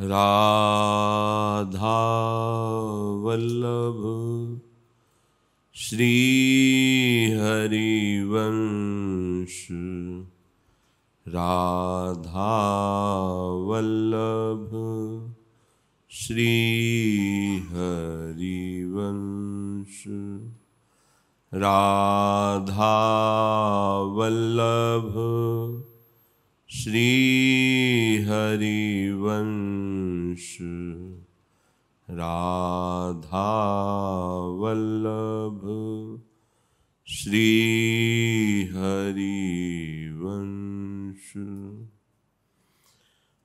राधा वल्लभ श्री हरिवंश राधा वल्लभ श्री हरिवंश राधा वल्लभ श्री हरिवंश राधा वल्लभ श्री हरिवंश।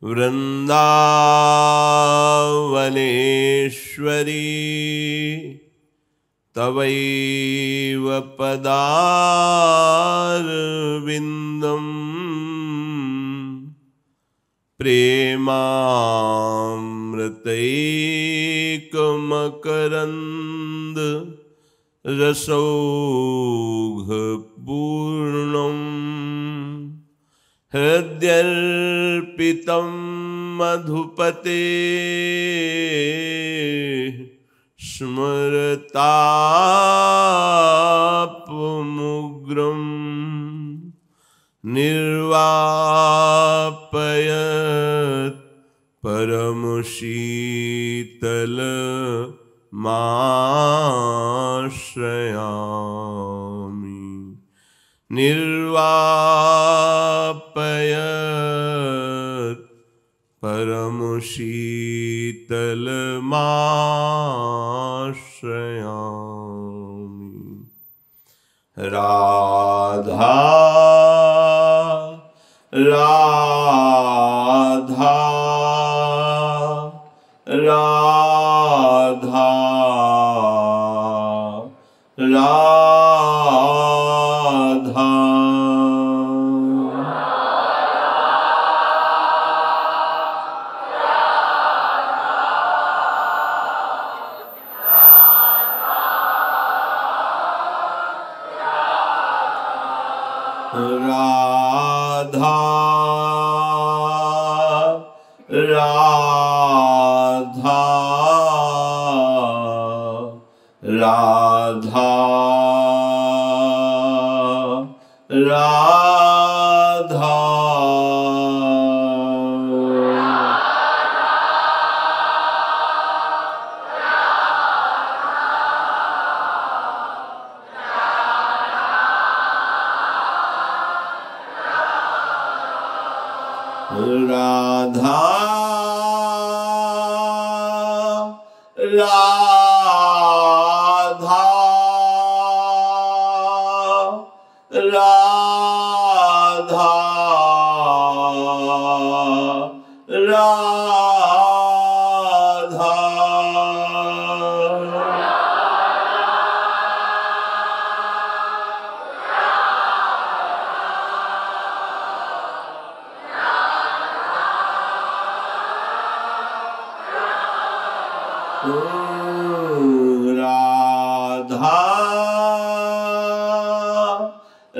वृंदावनेश्वरी तवैव पदारविन्दम् प्रेमामृतैकमकरन्द रसौघपूर्णम् हृद्यर्पितं मधुपते स्मरतापमुग्रम् निर्वापयत् परमशीतलमाश्रयामि निर्वापयत् परमशीतलमाश्रयामि। राधा राधा राधा राधा राधा राधा राधा राधा राधा राधा राधा राधा राधा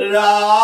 राधा राधा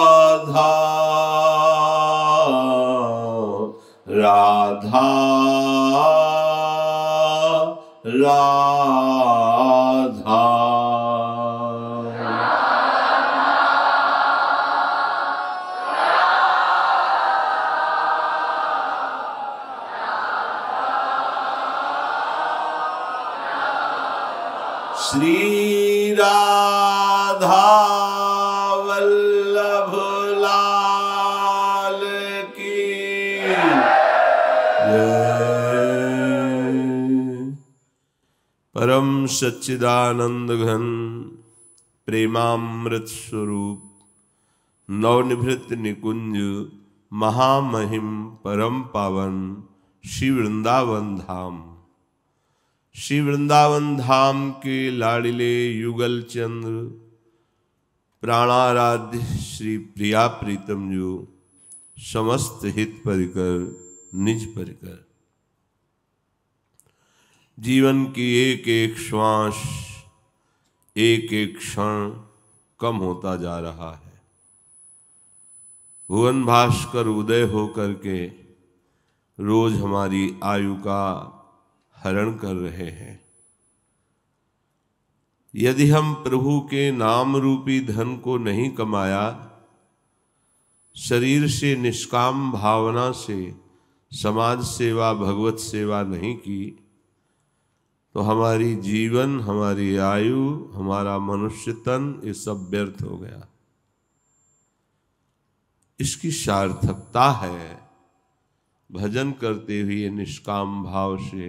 राधा राधा राधा श्री राधा वल्लभ लाल की परम सच्चिदानंद घन प्रेमामृत स्वरूप नवनिभृत निकुंज महामहिम परम पावन श्री वृंदावन धाम। श्री वृंदावन धाम के लाडिले युगल चंद्र प्राणाराध्य श्री प्रिया प्रीतम जो समस्त हित परिकर निज परिकर जीवन की एक एक श्वास एक एक क्षण कम होता जा रहा है। भुवन भास्कर उदय होकर के रोज हमारी आयु का हरण कर रहे हैं। यदि हम प्रभु के नाम रूपी धन को नहीं कमाया, शरीर से निष्काम भावना से समाज सेवा भगवत सेवा नहीं की, तो हमारी जीवन, हमारी आयु, हमारा मनुष्य तन ये सब व्यर्थ हो गया। इसकी सार्थकता है भजन करते हुए निष्काम भाव से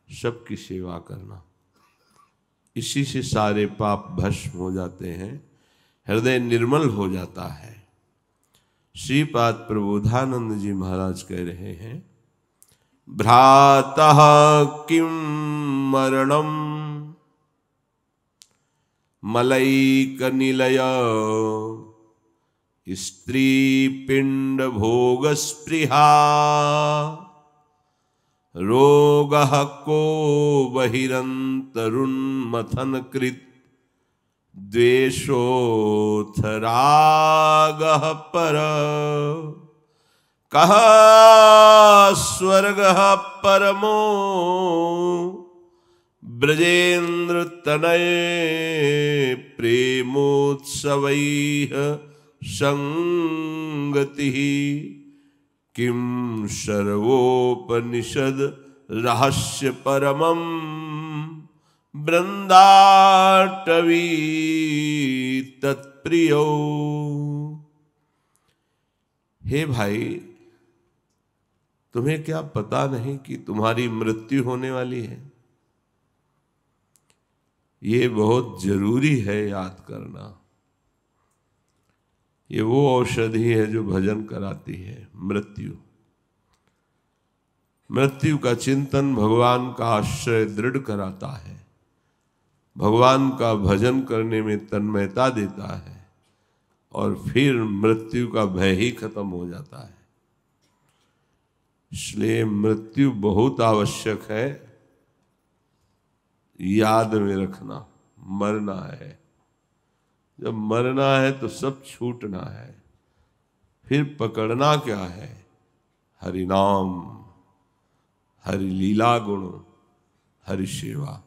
सबकी सेवा करना। इसी से सारे पाप भस्म हो जाते हैं, हृदय निर्मल हो जाता है। श्रीपाद प्रबोधानंद जी महाराज कह रहे हैं, भ्रातः किं मरणम मलैक निलय स्त्री पिंड भोग स्पृहा रोगः को बहिरंतरुन्मथन कृत द्वेषोऽथ रागः पर कः स्वर्गः परमो ब्रजेन्द्र तनय प्रेमोत्सवैः संगतिः किं सर्वोपनिषद रहस्य परमं वृंदाटवी तत्प्रियो। हे भाई, तुम्हें क्या पता नहीं कि तुम्हारी मृत्यु होने वाली है? ये बहुत जरूरी है याद करना। ये वो औषधि है जो भजन कराती है। मृत्यु का चिंतन भगवान का आश्रय दृढ़ कराता है, भगवान का भजन करने में तन्मयता देता है, और फिर मृत्यु का भय ही खत्म हो जाता है। इसलिए मृत्यु बहुत आवश्यक है, याद में रखना। मरना है, जब मरना है तो सब छूटना है। फिर पकड़ना क्या है? हरि नाम, हरि लीला गुण, हरि सेवा।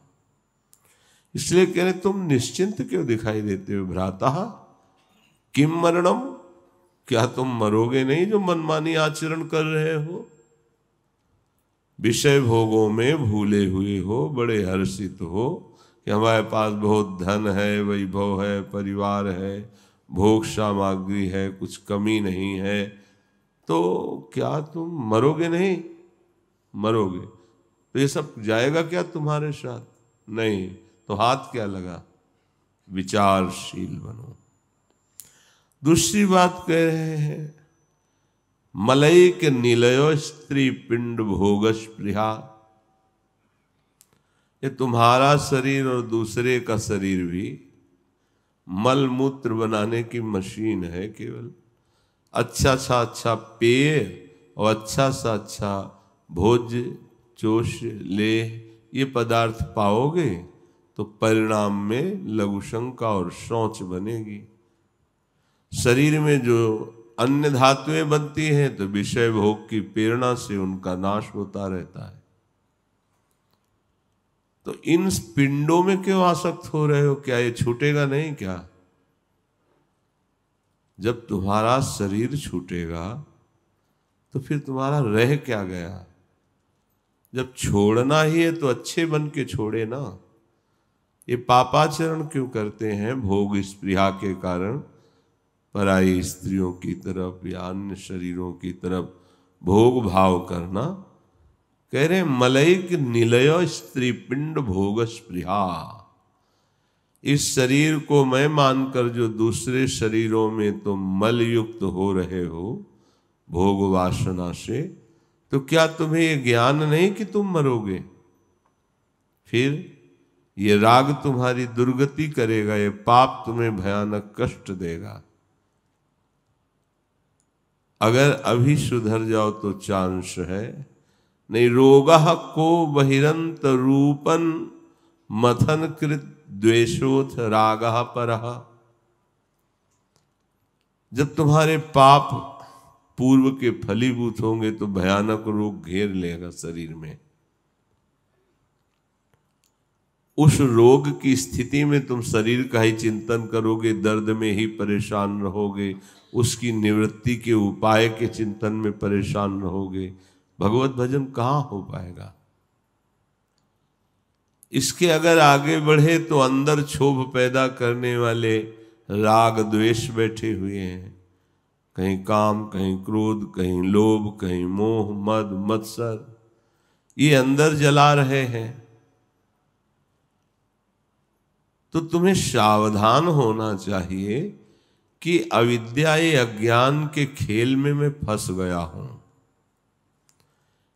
इसलिए कह रहे तुम निश्चिंत क्यों दिखाई देते हो भ्राता? किम मरणम, क्या तुम मरोगे नहीं जो मनमानी आचरण कर रहे हो? विषय भोगों में भूले हुए हो, बड़े हर्षित हो कि हमारे पास बहुत धन है, वैभव है, परिवार है, भोग सामग्री है, कुछ कमी नहीं है, तो क्या तुम मरोगे नहीं? मरोगे तो ये सब जाएगा क्या तुम्हारे साथ? नहीं, तो हाथ क्या लगा? विचारशील बनो। दूसरी बात कह रहे हैं, मलैक निलयो स्त्री पिंड भोग स्पृहा। ये तुम्हारा शरीर और दूसरे का शरीर भी मल मूत्र बनाने की मशीन है। केवल अच्छा सा अच्छा पेय और अच्छा सा अच्छा भोज्य चोष ले ये पदार्थ पाओगे तो परिणाम में लघुशंका और शौच बनेगी। शरीर में जो अन्य धातुएं बनती हैं तो विषय भोग की प्रेरणा से उनका नाश होता रहता है। तो इन पिंडों में क्यों आसक्त हो रहे हो? क्या ये छूटेगा नहीं क्या? जब तुम्हारा शरीर छूटेगा तो फिर तुम्हारा रह क्या गया? जब छोड़ना ही है तो अच्छे बन के छोड़े ना। ये पापाचरण क्यों करते हैं? भोग स्पृहा के कारण पराई स्त्रियों की तरफ या अन्य शरीरों की तरफ भोग भाव करना। कह रहे मलैक निलय स्त्री पिंड भोग स्पृहा। इस शरीर को मैं मानकर जो दूसरे शरीरों में तुम मल युक्त हो रहे हो भोग वासना से, तो क्या तुम्हें ये ज्ञान नहीं कि तुम मरोगे? फिर ये राग तुम्हारी दुर्गति करेगा, ये पाप तुम्हें भयानक कष्ट देगा। अगर अभी सुधर जाओ तो चांस है, नहीं रोगः को बहिरंत रूपन मथन कृत द्वेषोथ रागः परः। जब तुम्हारे पाप पूर्व के फलीभूत होंगे तो भयानक रोग घेर लेगा शरीर में। उस रोग की स्थिति में तुम शरीर का ही चिंतन करोगे, दर्द में ही परेशान रहोगे, उसकी निवृत्ति के उपाय के चिंतन में परेशान रहोगे, भगवत भजन कहाँ हो पाएगा? इसके अगर आगे बढ़े तो अंदर क्षोभ पैदा करने वाले राग द्वेष बैठे हुए हैं, कहीं काम, कहीं क्रोध, कहीं लोभ, कहीं मोह, मद मत्सर, ये अंदर जला रहे हैं। तो तुम्हें सावधान होना चाहिए कि अविद्या ये अज्ञान के खेल में मैं फंस गया हूं।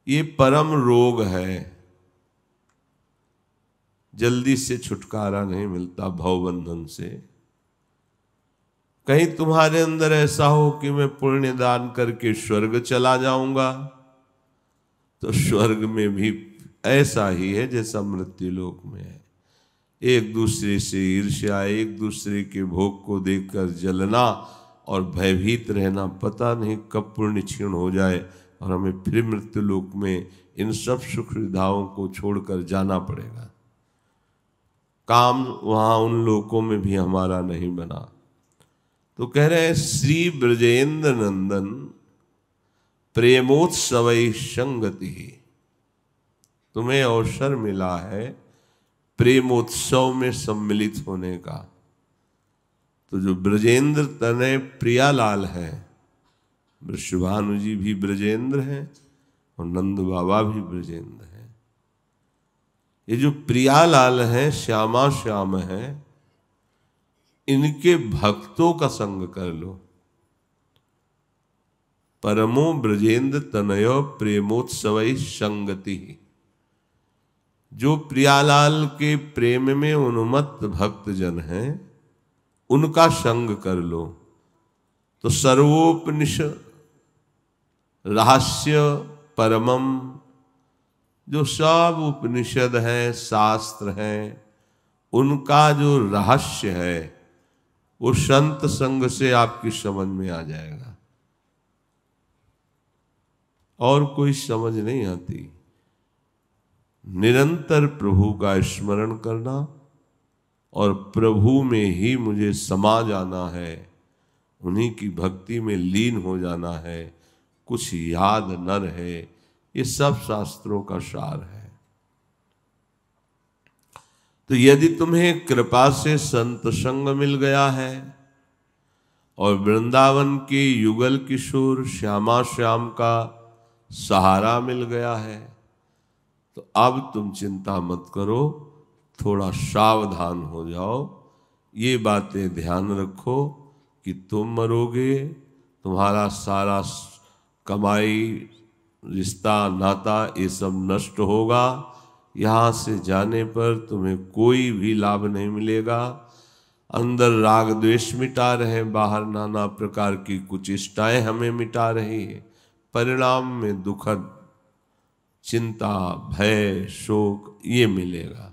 ये परम रोग है, जल्दी से छुटकारा नहीं मिलता भवबंधन से। कहीं तुम्हारे अंदर ऐसा हो कि मैं पुण्य दान करके स्वर्ग चला जाऊंगा, तो स्वर्ग में भी ऐसा ही है जैसा मृत्यु लोक में है। एक दूसरे से ईर्ष्या, एक दूसरे के भोग को देखकर जलना और भयभीत रहना, पता नहीं कब पुण्य क्षीण हो जाए और हमें फिर मृत्यु लोक में इन सब सुख सुविधाओं को छोड़कर जाना पड़ेगा। काम वहां उन लोकों में भी हमारा नहीं बना। तो कह रहे हैं श्री ब्रजेंद्र नंदन प्रेमोत्सव संगति, तुम्हें अवसर मिला है प्रेमोत्सव में सम्मिलित होने का। तो जो ब्रजेंद्र तनय प्रियालाल है, वृषभानु जी भी ब्रजेंद्र हैं और नंद बाबा भी ब्रजेंद्र हैं। ये जो प्रियालाल हैं, श्यामा श्याम हैं, इनके भक्तों का संग कर लो। परमो ब्रजेंद्र तनयो प्रेमोत्सव संगति, जो प्रियालाल के प्रेम में उन्मत्त भक्त जन हैं उनका संग कर लो। तो सर्वोपनिषद रहस्य परमम, जो सब उपनिषद हैं, शास्त्र हैं, उनका जो रहस्य है वो संत संग से आपकी समझ में आ जाएगा, और कोई समझ नहीं आती। निरंतर प्रभु का स्मरण करना और प्रभु में ही मुझे समा जाना है, उन्हीं की भक्ति में लीन हो जाना है, कुछ याद न रहे, ये सब शास्त्रों का सार है। तो यदि तुम्हें कृपा से संत संग मिल गया है और वृंदावन के युगल किशोर श्यामा श्याम का सहारा मिल गया है, तो अब तुम चिंता मत करो, थोड़ा सावधान हो जाओ। ये बातें ध्यान रखो कि तुम मरोगे, तुम्हारा सारा कमाई, रिश्ता, नाता, ये सब नष्ट होगा। यहाँ से जाने पर तुम्हें कोई भी लाभ नहीं मिलेगा। अंदर राग द्वेष मिटा रहे, बाहर नाना प्रकार की कुचेष्टाएं हमें मिटा रही है, परिणाम में दुखद चिंता, भय, शोक ये मिलेगा।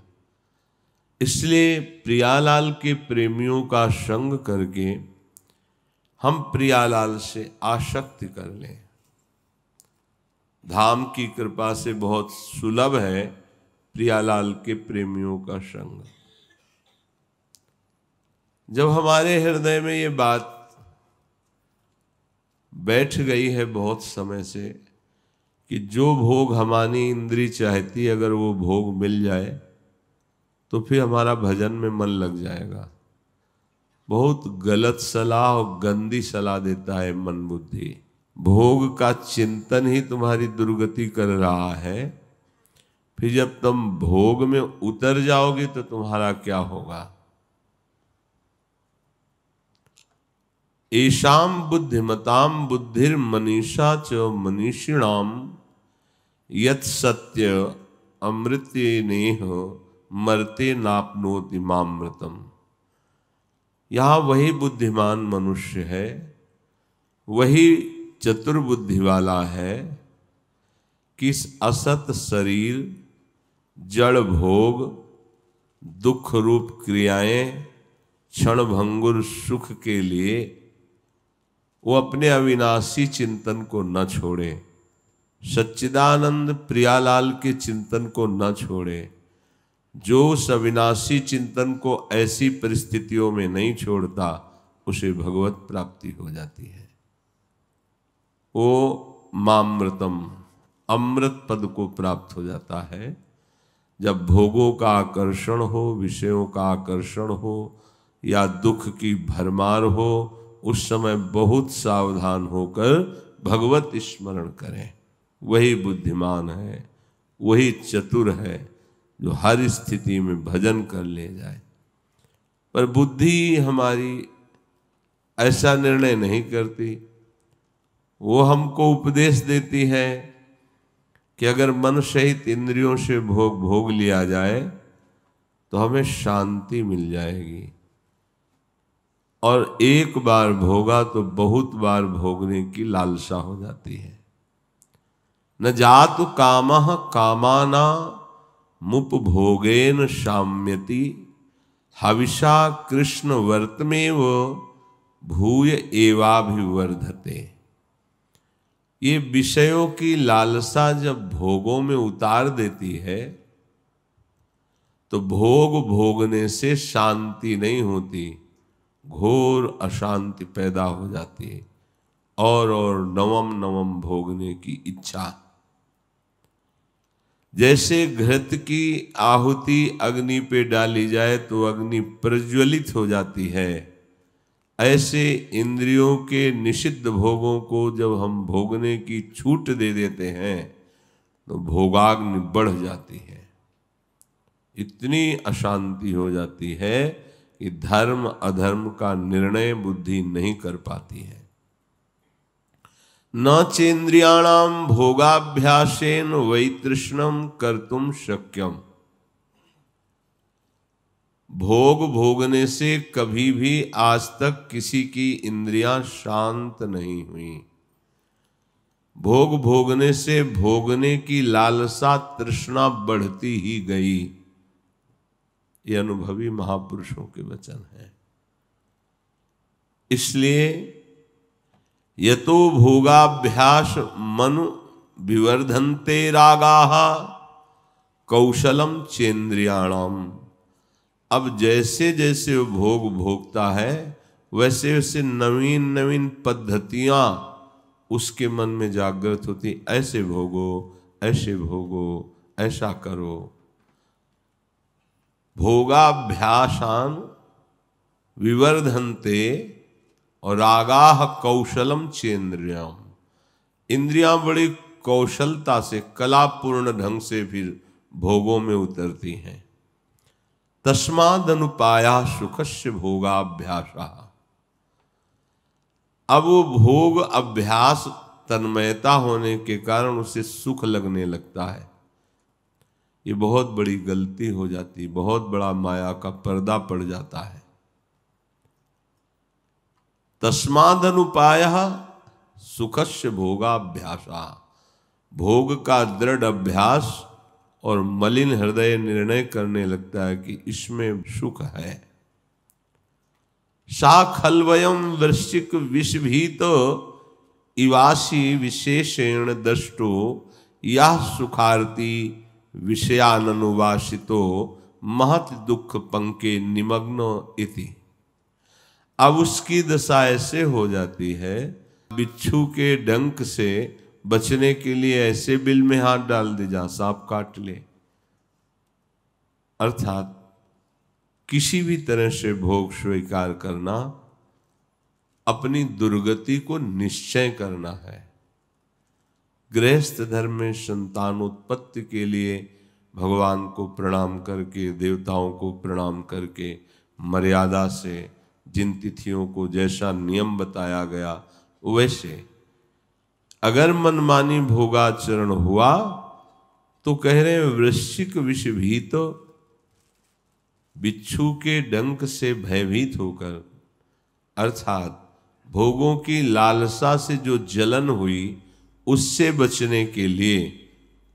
इसलिए प्रियालाल के प्रेमियों का संग करके हम प्रियालाल से आसक्ति कर लें। धाम की कृपा से बहुत सुलभ है प्रियालाल के प्रेमियों का संग। जब हमारे हृदय में ये बात बैठ गई है बहुत समय से कि जो भोग हमारी इंद्री चाहती, अगर वो भोग मिल जाए तो फिर हमारा भजन में मन लग जाएगा। बहुत गलत सलाह और गंदी सलाह देता है मन बुद्धि। भोग का चिंतन ही तुम्हारी दुर्गति कर रहा है। फिर जब तुम भोग में उतर जाओगे तो तुम्हारा क्या होगा? एषाम बुद्धिमताम बुद्धिर्मनीषा च मनीषिणाम यत् सत्य अमृतेनेह मरते नाप्नोति मामृतम। यहाँ वही बुद्धिमान मनुष्य है, वही चतुर्बुद्धि वाला है कि इस असत शरीर, जड़ भोग, दुख रूप क्रियाएं, क्षणभंगुर सुख के लिए वो अपने अविनाशी चिंतन को न छोड़े, सच्चिदानंद प्रियालाल के चिंतन को न छोड़े। जो उस अविनाशी चिंतन को ऐसी परिस्थितियों में नहीं छोड़ता, उसे भगवत प्राप्ति हो जाती है। वो मामृतम, अमृत पद को प्राप्त हो जाता है। जब भोगों का आकर्षण हो, विषयों का आकर्षण हो या दुख की भरमार हो, उस समय बहुत सावधान होकर भगवत स्मरण करें। वही बुद्धिमान है, वही चतुर है जो हर स्थिति में भजन कर ले जाए। पर बुद्धि हमारी ऐसा निर्णय नहीं करती। वो हमको उपदेश देती है कि अगर मन सहित इंद्रियों से भोग भोग लिया जाए तो हमें शांति मिल जाएगी, और एक बार भोगा तो बहुत बार भोगने की लालसा हो जाती है। न जातु कामः कामाना मुपभोगेन शाम्यति हविषा कृष्ण वर्तमेव भूय एवाभिवर्धते। ये विषयों की लालसा जब भोगों में उतार देती है तो भोग भोगने से शांति नहीं होती, घोर अशांति पैदा हो जाती है, और नवम नवम भोगने की इच्छा। जैसे घृत की आहुति अग्नि पे डाली जाए तो अग्नि प्रज्वलित हो जाती है, ऐसे इंद्रियों के निषिद्ध भोगों को जब हम भोगने की छूट दे देते हैं तो भोगाग्नि बढ़ जाती है। इतनी अशांति हो जाती है कि धर्म अधर्म का निर्णय बुद्धि नहीं कर पाती है। न चेन्द्रियाणाम भोगाभ्यासेन वैतृष्णम कर्तुम शक्यम। भोग भोगने से कभी भी आज तक किसी की इंद्रियां शांत नहीं हुई। भोग भोगने से भोगने की लालसा तृष्णा बढ़ती ही गई। ये अनुभवी महापुरुषों के वचन हैं। इसलिए यतो भोगाभ्यास मनु विवर्धन्ते रागाः कौशलम चेन्द्रियाणाम। अब जैसे जैसे वो भोग भोगता है वैसे वैसे नवीन नवीन पद्धतियां उसके मन में जागृत होती। ऐसे भोगो, ऐसे भोगो, ऐसा करो। भोगाभ्यासान विवर्धन्ते और रागाह कौशलम चेन्द्रियाम। इंद्रियां बड़ी कौशलता से, कलापूर्ण ढंग से फिर भोगों में उतरती हैं। तस्मादनुपाया सुखस्य भोगाभ्यासा। अब वो भोग अभ्यास तन्मयता होने के कारण उसे सुख लगने लगता है। ये बहुत बड़ी गलती हो जाती, बहुत बड़ा माया का पर्दा पड़ जाता है। तस्मादनुपायः सुखस्य भोगाभ्यासा। भोग का दृढ़ अभ्यास और मलिन हृदय निर्णय करने लगता है कि इसमें सुख है। सा खल्वयम वृश्चिक विषभीत इवासी विशेषेण दृष्टो यह सुखार्ती विषयानुवासितो महत दुख पंके निमग्न इति। अब उसकी दशा ऐसे हो जाती है, बिच्छू के डंक से बचने के लिए ऐसे बिल में हाथ डाल दे जहां सांप काट ले। अर्थात किसी भी तरह से भोग स्वीकार करना अपनी दुर्गति को निश्चय करना है। गृहस्थ धर्म में संतानोत्पत्ति के लिए भगवान को प्रणाम करके, देवताओं को प्रणाम करके, मर्यादा से जिन तिथियों को जैसा नियम बताया गया वैसे। अगर मनमानी भोगाचरण हुआ तो कह रहे हैं वृश्चिक विषभीत बिच्छू के डंक से भयभीत होकर, अर्थात भोगों की लालसा से जो जलन हुई उससे बचने के लिए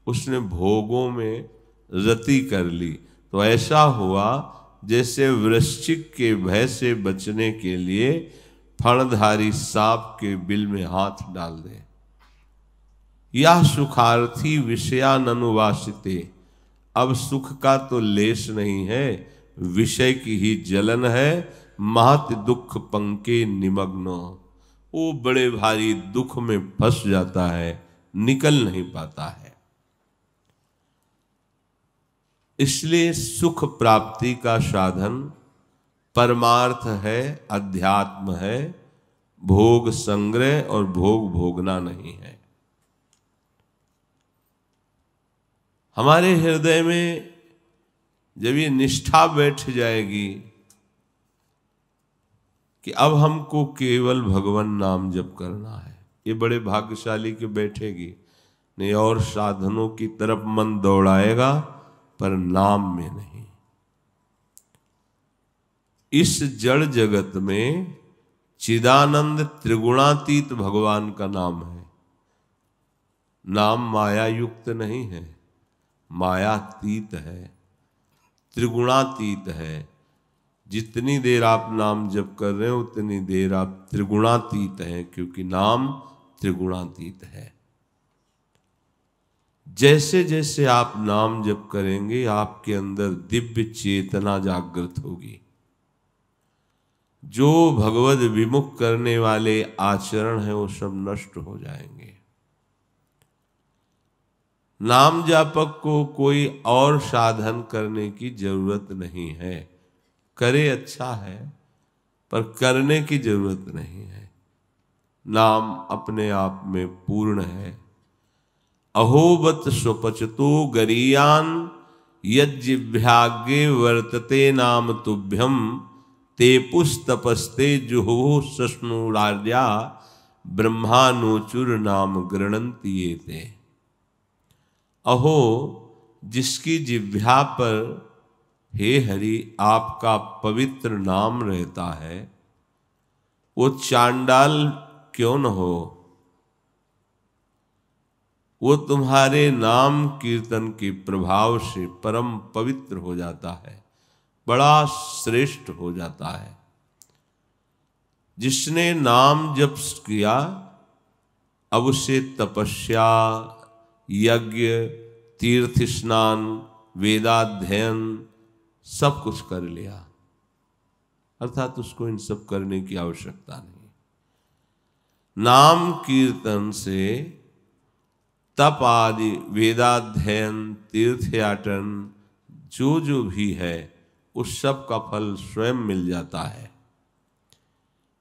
उसने भोगों में रति कर ली। तो ऐसा हुआ जैसे वृश्चिक के भय से बचने के लिए फणधारी सांप के बिल में हाथ डाल दे। यह सुखार्थी विषयाननुवासिते, अब सुख का तो लेश नहीं है, विषय की ही जलन है। महत दुख पंके निमग्नो, वो बड़े भारी दुख में फंस जाता है, निकल नहीं पाता है। इसलिए सुख प्राप्ति का साधन परमार्थ है, अध्यात्म है, भोग संग्रह और भोग भोगना नहीं है। हमारे हृदय में जब ये निष्ठा बैठ जाएगी कि अब हमको केवल भगवान नाम जप करना है, ये बड़े भाग्यशाली के बैठेगी। नहीं और साधनों की तरफ मन दौड़ाएगा पर नाम में नहीं। इस जड़ जगत में चिदानंद त्रिगुणातीत भगवान का नाम है। नाम माया युक्त नहीं है, मायातीत है, त्रिगुणातीत है। जितनी देर आप नाम जप कर रहे हो उतनी देर आप त्रिगुणातीत हैं, क्योंकि नाम त्रिगुणातीत है। जैसे जैसे आप नाम जप करेंगे आपके अंदर दिव्य चेतना जागृत होगी। जो भगवद विमुख करने वाले आचरण है वो सब नष्ट हो जाएंगे। नाम जापक को कोई और साधन करने की जरूरत नहीं है। करे अच्छा है पर करने की जरूरत नहीं है। नाम अपने आप में पूर्ण है। अहोबत स्वपचतो गरीयान यज्जिभ्यागे वर्तते नाम तुभ्यम ते पुस्तपस्ते जुहो सस्नुरार्या ब्रह्मानोचुर नाम गृणन्ति येते। अहो जिसकी जिह्वा पर हे हरि आपका पवित्र नाम रहता है, वो चांडाल क्यों न हो, वो तुम्हारे नाम कीर्तन के प्रभाव से परम पवित्र हो जाता है, बड़ा श्रेष्ठ हो जाता है। जिसने नाम जप किया अब उसे तपस्या, यज्ञ, तीर्थ स्नान, वेदाध्ययन सब कुछ कर लिया, अर्थात उसको इन सब करने की आवश्यकता नहीं। नाम कीर्तन से तप आदि, वेदाध्ययन, तीर्थयाटन जो भी है उस सब का फल स्वयं मिल जाता है।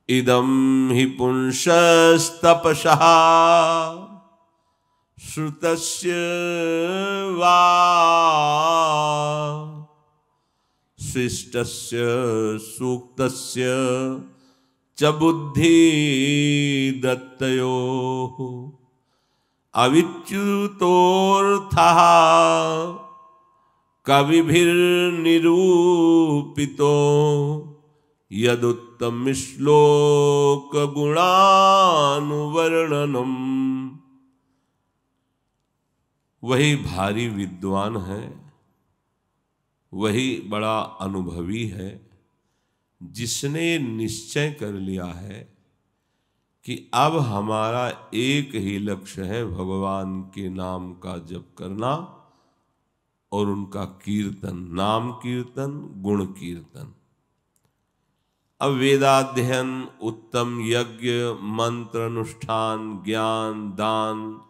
इदं हि पुंसस्तपसः श्रुतस्य वा शिष्टस्य सूक्तस्य च बुद्धि दत्तयोः अविच्युतोऽर्थः कविभिर्निरूपितो यदुत्तम श्लोक गुणानुवर्णनम्। वही भारी विद्वान है, वही बड़ा अनुभवी है, जिसने निश्चय कर लिया है कि अब हमारा एक ही लक्ष्य है भगवान के नाम का जप करना और उनका कीर्तन, नाम कीर्तन, गुण कीर्तन। अब वेदाध्ययन, उत्तम यज्ञ, मंत्र अनुष्ठान, ज्ञान, दान,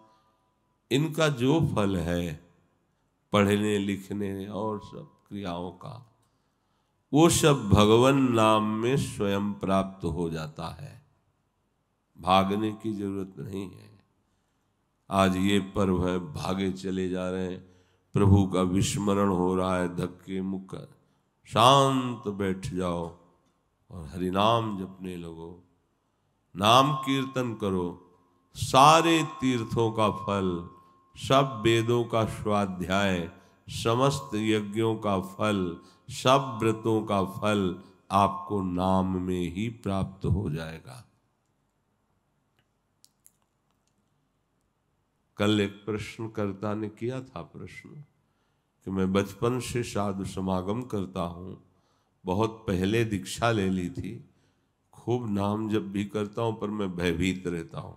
इनका जो फल है पढ़ने लिखने और सब क्रियाओं का, वो सब भगवान नाम में स्वयं प्राप्त हो जाता है, भागने की जरूरत नहीं है। आज ये पर्व है, भागे चले जा रहे हैं, प्रभु का विस्मरण हो रहा है, धक्के मुक्कर। शांत बैठ जाओ, और हरिनाम जपने लगो, नाम कीर्तन करो। सारे तीर्थों का फल, सब वेदों का स्वाध्याय, समस्त यज्ञों का फल, सब व्रतों का फल आपको नाम में ही प्राप्त हो जाएगा। कल एक प्रश्नकर्ता ने किया था प्रश्न कि मैं बचपन से साधु समागम करता हूँ, बहुत पहले दीक्षा ले ली थी, खूब नाम जप भी करता हूँ, पर मैं भयभीत रहता हूँ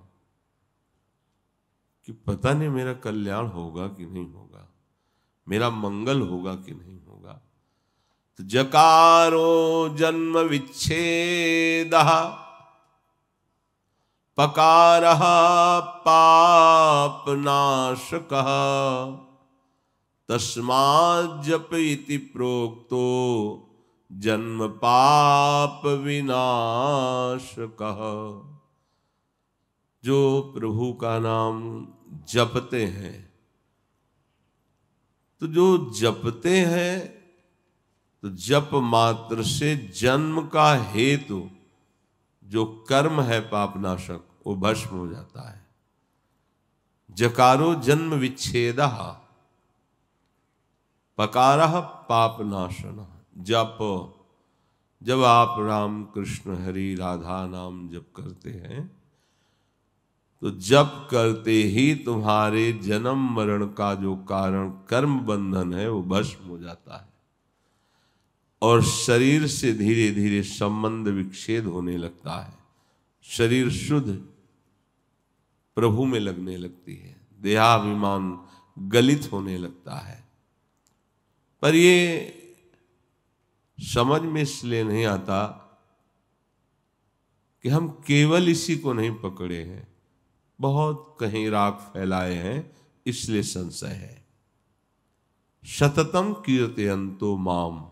कि पता नहीं मेरा कल्याण होगा कि नहीं होगा, मेरा मंगल होगा कि नहीं होगा। तो जकारो जन्म विच्छेद पकारः पाप नाशकः तस्मात् जप इति प्रोक्तो जन्म पाप विनाशकः। जो प्रभु का नाम जपते हैं, तो जो जपते हैं तो जप मात्र से जन्म का हेतु जो कर्म है पापनाशक वो भस्म हो जाता है। जकारो जन्म विच्छेदः पकारः पापनाशन। जप, जब आप राम कृष्ण हरि राधा नाम जप करते हैं तो जप करते ही तुम्हारे जन्म मरण का जो कारण कर्म बंधन है वो भस्म हो जाता है और शरीर से धीरे धीरे संबंध विच्छेद होने लगता है। शरीर शुद्ध प्रभु में लगने लगती है, देहाभिमान गलित होने लगता है। पर ये समझ में इसलिए नहीं आता कि हम केवल इसी को नहीं पकड़े हैं, बहुत कहीं राग फैलाए हैं, इसलिए संशय है। सततम कीर्तयन्तो माम,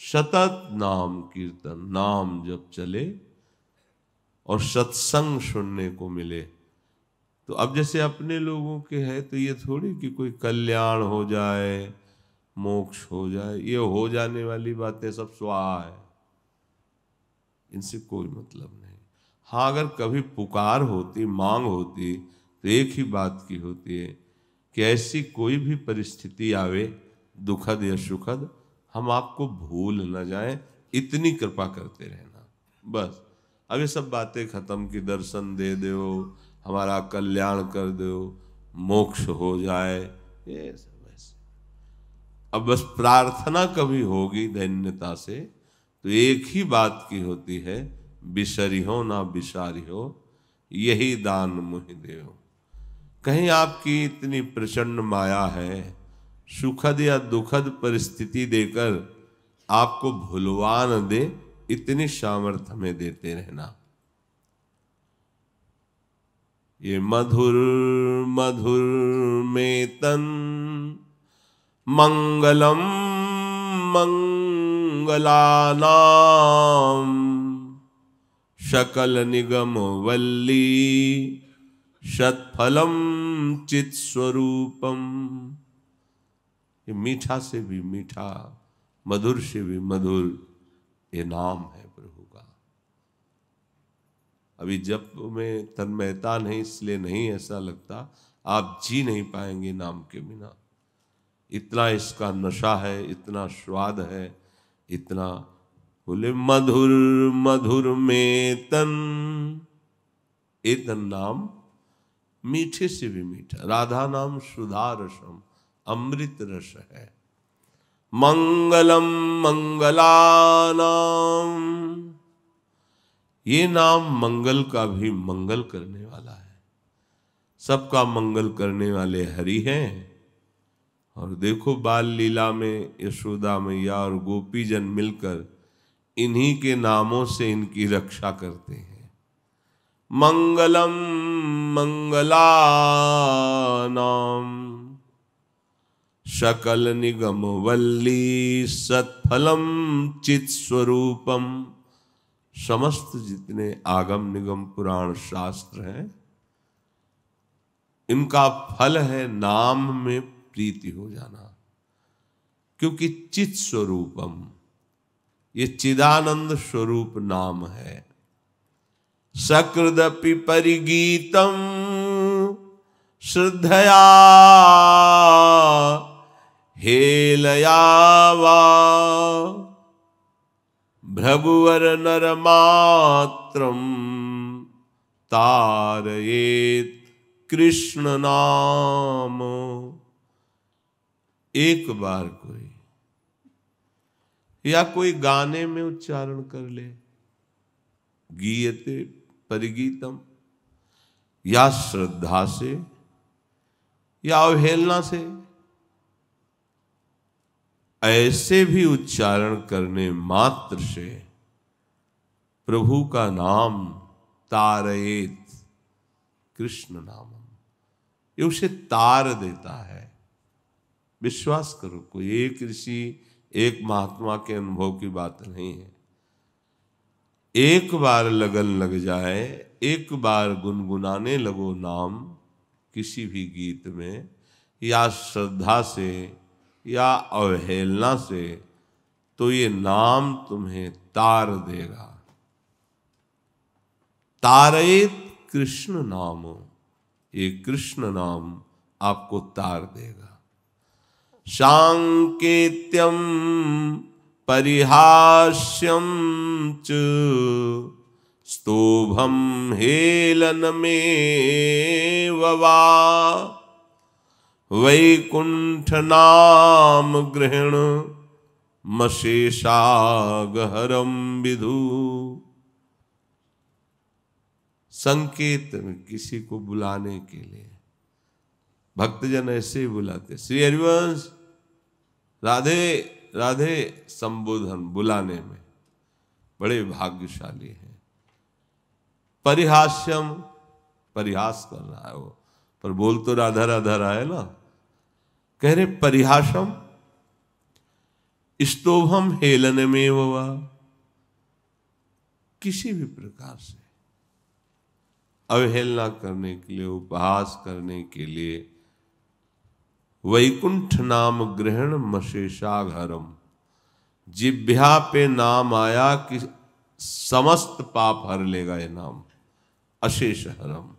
सतत नाम कीर्तन, नाम जब चले और सत्संग सुनने को मिले। तो अब जैसे अपने लोगों के है तो ये थोड़ी कि कोई कल्याण हो जाए, मोक्ष हो जाए, ये हो जाने वाली बातें सब स्वाहा है, इनसे कोई मतलब नहीं। हाँ, अगर कभी पुकार होती, मांग होती तो एक ही बात की होती है कि ऐसी कोई भी परिस्थिति आवे, दुखद या सुखद, हम आपको भूल न जाएं, इतनी कृपा करते रहना बस। अब ये सब बातें खत्म की दर्शन दे दो, हमारा कल्याण कर दो, मोक्ष हो जाए, ये सब ऐसे। अब बस प्रार्थना कभी होगी धन्यता से तो एक ही बात की होती है, बिसरिहो ना बिसारिहो, यही दान मुहि देव। कहीं आपकी इतनी प्रचंड माया है, सुखद या दुखद परिस्थिति देकर आपको भुलवा न दे, इतनी सामर्थ्य में देते रहना। ये मधुर मधुर में तन मंगलम मंगलानाम सकल निगम वल्ली सत्फलम चित स्वरूपम। ये मीठा से भी मीठा, मधुर से भी मधुर ये नाम है प्रभु का। अभी जप में तन्मयता नहीं, इसलिए नहीं ऐसा लगता, आप जी नहीं पाएंगे नाम के बिना। इतना इसका नशा है, इतना स्वाद है, इतना। बोले मधुर मधुर में तन, ये तन नाम मीठे से भी मीठा। राधा नाम सुधा रसम, अमृत रस है। मंगलम मंगलानाम, ये नाम मंगल का भी मंगल करने वाला है। सबका मंगल करने वाले हरि हैं। और देखो बाल लीला में यशोदा मैया और गोपीजन मिलकर इन्हीं के नामों से इनकी रक्षा करते हैं। मंगलम मंगलानाम सकल निगम वल्ली सत्फलम चित स्वरूपम। समस्त जितने आगम निगम पुराण शास्त्र हैं, इनका फल है नाम में प्रीति हो जाना। क्योंकि चित स्वरूपम, ये चिदानंद स्वरूप नाम है। सकृदपि परिगीतम श्रद्धया हेलया वा भृगुवर नरमात्रम तारयेत कृष्ण नाम। एक बार कोई या कोई गाने में उच्चारण कर ले, गीयते परिगीतम, या श्रद्धा से या अवहेलना से, ऐसे भी उच्चारण करने मात्र से प्रभु का नाम तारयेत कृष्ण नाम, ये उसे तार देता है। विश्वास करो, कोई एक ऋषि एक महात्मा के अनुभव की बात नहीं है। एक बार लगन लग जाए, एक बार गुनगुनाने लगो नाम किसी भी गीत में, या श्रद्धा से या अवहेलना से, तो ये नाम तुम्हें तार देगा। तारयेत कृष्ण नाम, ये कृष्ण नाम आपको तार देगा। सांकेत्यम परिहास्यम च स्तोभम हेलन में वा वैकुंठ नाम ग्रहण मशेषागहरम विधु। संकेत में किसी को बुलाने के लिए भक्तजन ऐसे ही बुलाते, श्री हरिवंश राधे राधे संबोधन बुलाने में बड़े भाग्यशाली हैं। परिहास्यम, परिहास कर रहा है वो, पर बोल तो राधा राधा रहा है ना। कह रहे परिहासम स्तोभम हेलन में वा, किसी भी प्रकार से अवहेलना करने के लिए, उपहास करने के लिए, वैकुंठ नाम ग्रहण मशेषाघरम, जिह्वा पे नाम आया कि समस्त पाप हर लेगा ये नाम, अशेष हरम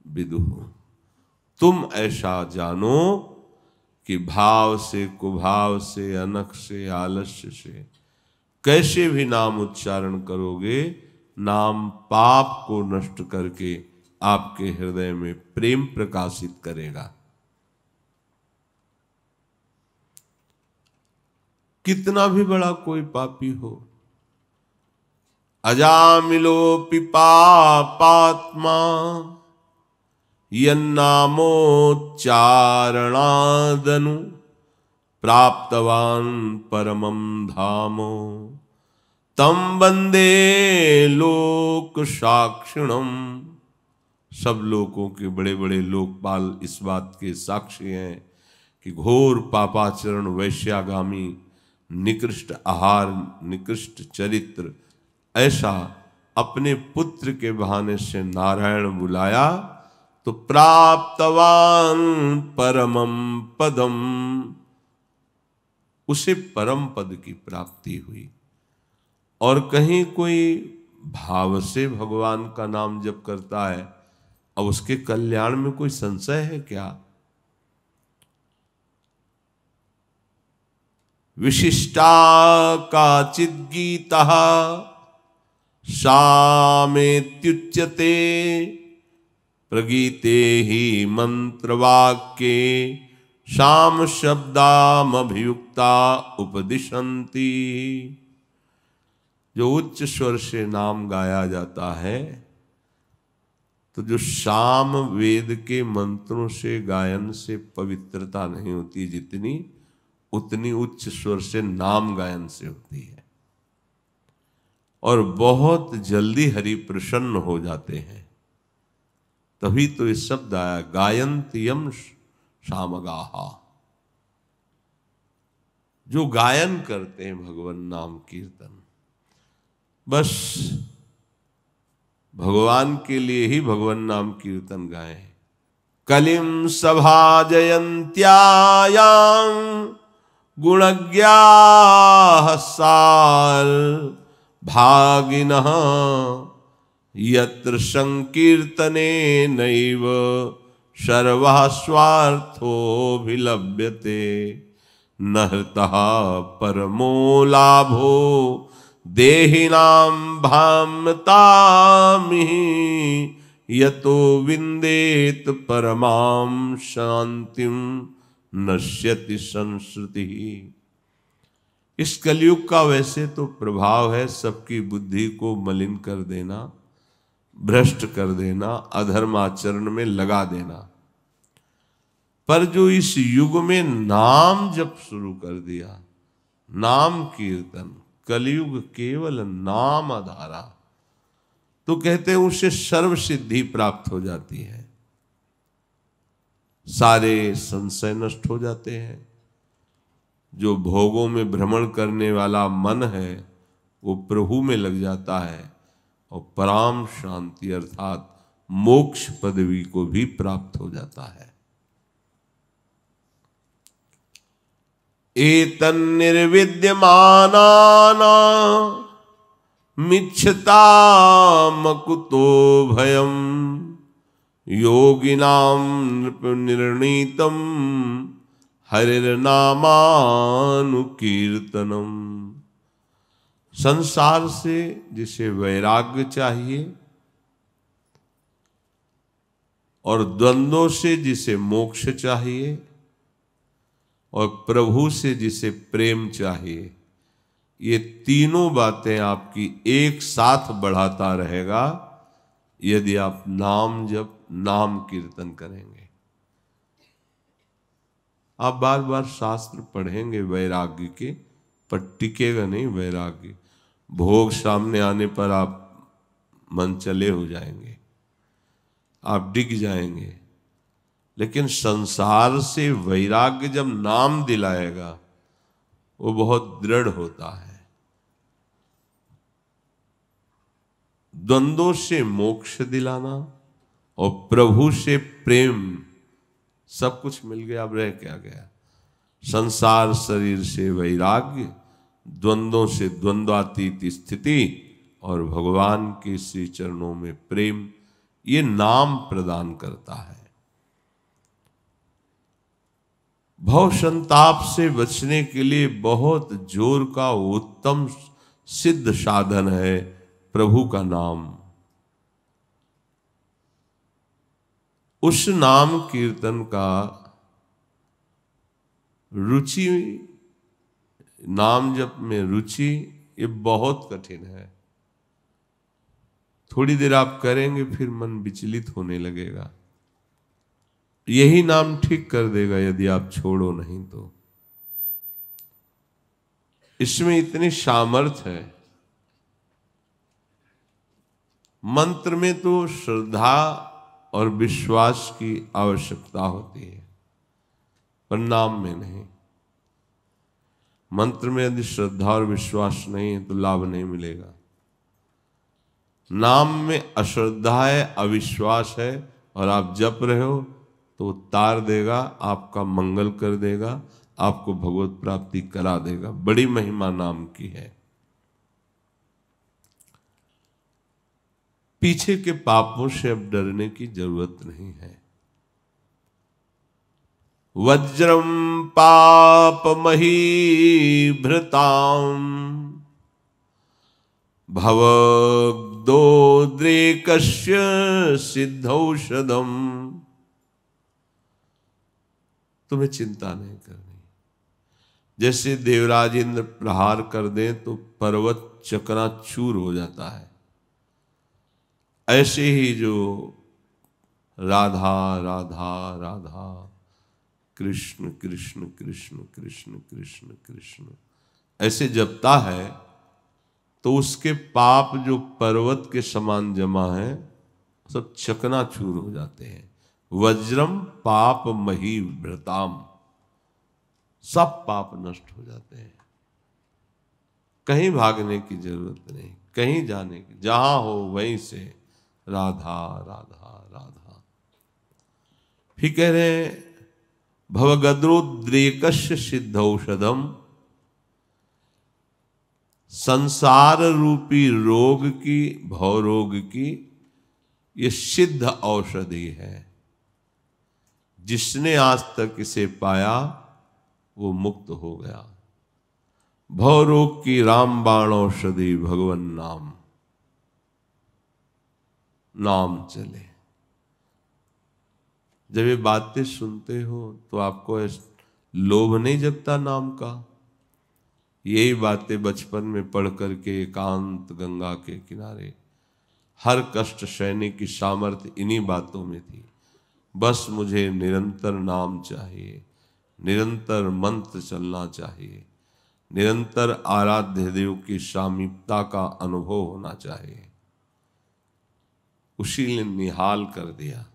विदुः। तुम ऐसा जानो कि भाव से, कुभाव से, अनख से, आलस्य से कैसे भी नाम उच्चारण करोगे, नाम पाप को नष्ट करके आपके हृदय में प्रेम प्रकाशित करेगा। कितना भी बड़ा कोई पापी हो, अजामिलोपि पापात्मा यन्नामोच्चारणादनु प्राप्तवान परमं धामो तम वंदे लोक साक्षिणम। सब लोगों के बड़े बड़े लोकपाल इस बात के साक्षी हैं कि घोर पापाचरण, वैश्यागामी, निकृष्ट आहार, निकृष्ट चरित्र, ऐसा अपने पुत्र के बहाने से नारायण बुलाया तो प्राप्तवान परमम पदम, उसे परम पद की प्राप्ति हुई। और कहीं कोई भाव से भगवान का नाम जप करता है, अब उसके कल्याण में कोई संशय है क्या? विशिष्टा काचिद गीता सामेत्युच्यते प्रगीते ही मंत्रवाक्ये शाम शब्दामभियुक्ता उपदिशन्ति। जो उच्च स्वर से नाम गाया जाता है, तो जो शाम वेद के मंत्रों से गायन से पवित्रता नहीं होती जितनी, उतनी उच्च स्वर से नाम गायन से होती है। और बहुत जल्दी हरि प्रसन्न हो जाते हैं। तभी तो ये शब्द आया, गायन्त्यम सामगाहा। जो गायन करते हैं भगवान नाम कीर्तन, बस भगवान के लिए ही भगवान नाम कीर्तन गाएं। कलिम सभा जयंत्यायां गुणज्ञाः सार भागिनः यत्र संकीर्तने नैव सर्वः स्वार्थोऽभिलभ्यते न हृतः परमो लाभो देहिनां भाम्यतामिहि यतो विन्देत परमां शांतिं नश्यति संस्कृति। इस कलयुग का वैसे तो प्रभाव है सबकी बुद्धि को मलिन कर देना, भ्रष्ट कर देना, अधर्माचरण में लगा देना। पर जो इस युग में नाम जप शुरू कर दिया, नाम कीर्तन, कलयुग केवल नाम आधारा, तो कहते हैं उससे सर्व सिद्धि प्राप्त हो जाती है, सारे संशय नष्ट हो जाते हैं। जो भोगों में भ्रमण करने वाला मन है वो प्रभु में लग जाता है और पराम शांति अर्थात मोक्ष पदवी को भी प्राप्त हो जाता है। एतन्निर्विद्यमानानां मिच्छताम कुतो भयम् योगिनां निर्णीतम हरिर्नामानुकीर्तनम। संसार से जिसे वैराग्य चाहिए और द्वंद्वों से जिसे मोक्ष चाहिए और प्रभु से जिसे प्रेम चाहिए, ये तीनों बातें आपकी एक साथ बढ़ाता रहेगा यदि आप नाम जप, नाम कीर्तन करेंगे। आप बार बार शास्त्र पढ़ेंगे वैराग्य के, पर टिकेगा नहीं वैराग्य। भोग सामने आने पर आप मन चले हो जाएंगे, आप डिग जाएंगे। लेकिन संसार से वैराग्य जब नाम दिलाएगा वो बहुत दृढ़ होता है। द्वंद्वों से मोक्ष दिलाना और प्रभु से प्रेम, सब कुछ मिल गया, अब रह क्या गया। संसार शरीर से वैराग्य, द्वंद्वों से द्वंद्वातीत स्थिति और भगवान के श्री चरणों में प्रेम, ये नाम प्रदान करता है। भव संताप से बचने के लिए बहुत जोर का उत्तम सिद्ध साधन है प्रभु का नाम। उस नाम कीर्तन का रुचि, नाम जप में रुचि, ये बहुत कठिन है। थोड़ी देर आप करेंगे फिर मन विचलित होने लगेगा। यही नाम ठीक कर देगा यदि आप छोड़ो नहीं तो। इसमें इतनी सामर्थ्य है। मंत्र में तो श्रद्धा और विश्वास की आवश्यकता होती है, पर नाम में नहीं। मंत्र में यदि श्रद्धा और विश्वास नहीं है तो लाभ नहीं मिलेगा। नाम में अश्रद्धा है, अविश्वास है और आप जप रहे हो तो तार देगा, आपका मंगल कर देगा, आपको भगवत प्राप्ति करा देगा। बड़ी महिमा नाम की है। पीछे के पापों से अब डरने की जरूरत नहीं है। वज्रम पापमही भृताम भवग्दोद्रेकस्य सिद्धौषधम। तुम्हें चिंता नहीं करनी। जैसे देवराज इंद्र प्रहार कर दें तो पर्वत चकनाचूर हो जाता है, ऐसे ही जो राधा राधा राधा कृष्ण कृष्ण कृष्ण कृष्ण कृष्ण कृष्ण ऐसे जपता है तो उसके पाप जो पर्वत के समान जमा है सब चकनाचूर हो जाते हैं। वज्रम पाप मही भृताम, सब पाप नष्ट हो जाते हैं। कहीं भागने की जरूरत नहीं, कहीं जाने की, जहां हो वहीं से राधा राधा राधा। फिर कह रहे भवगद्रोद्रेकस्य सिद्धौषधम, संसार रूपी रोग की, भव रोग की ये सिद्ध औषधि है। जिसने आज तक इसे पाया वो मुक्त हो गया। भव रोग की रामबाण औषधि भगवन नाम, नाम चले। जब ये बातें सुनते हो तो आपको लोभ नहीं जगता नाम का? यही बातें बचपन में पढ़ करके एकांत गंगा के किनारे हर कष्ट सहने की सामर्थ्य इन्हीं बातों में थी। बस मुझे निरंतर नाम चाहिए, निरंतर मंत्र चलना चाहिए, निरंतर आराध्य देव की सामीप्यता का अनुभव होना चाहिए। उसी ने निहाल कर दिया।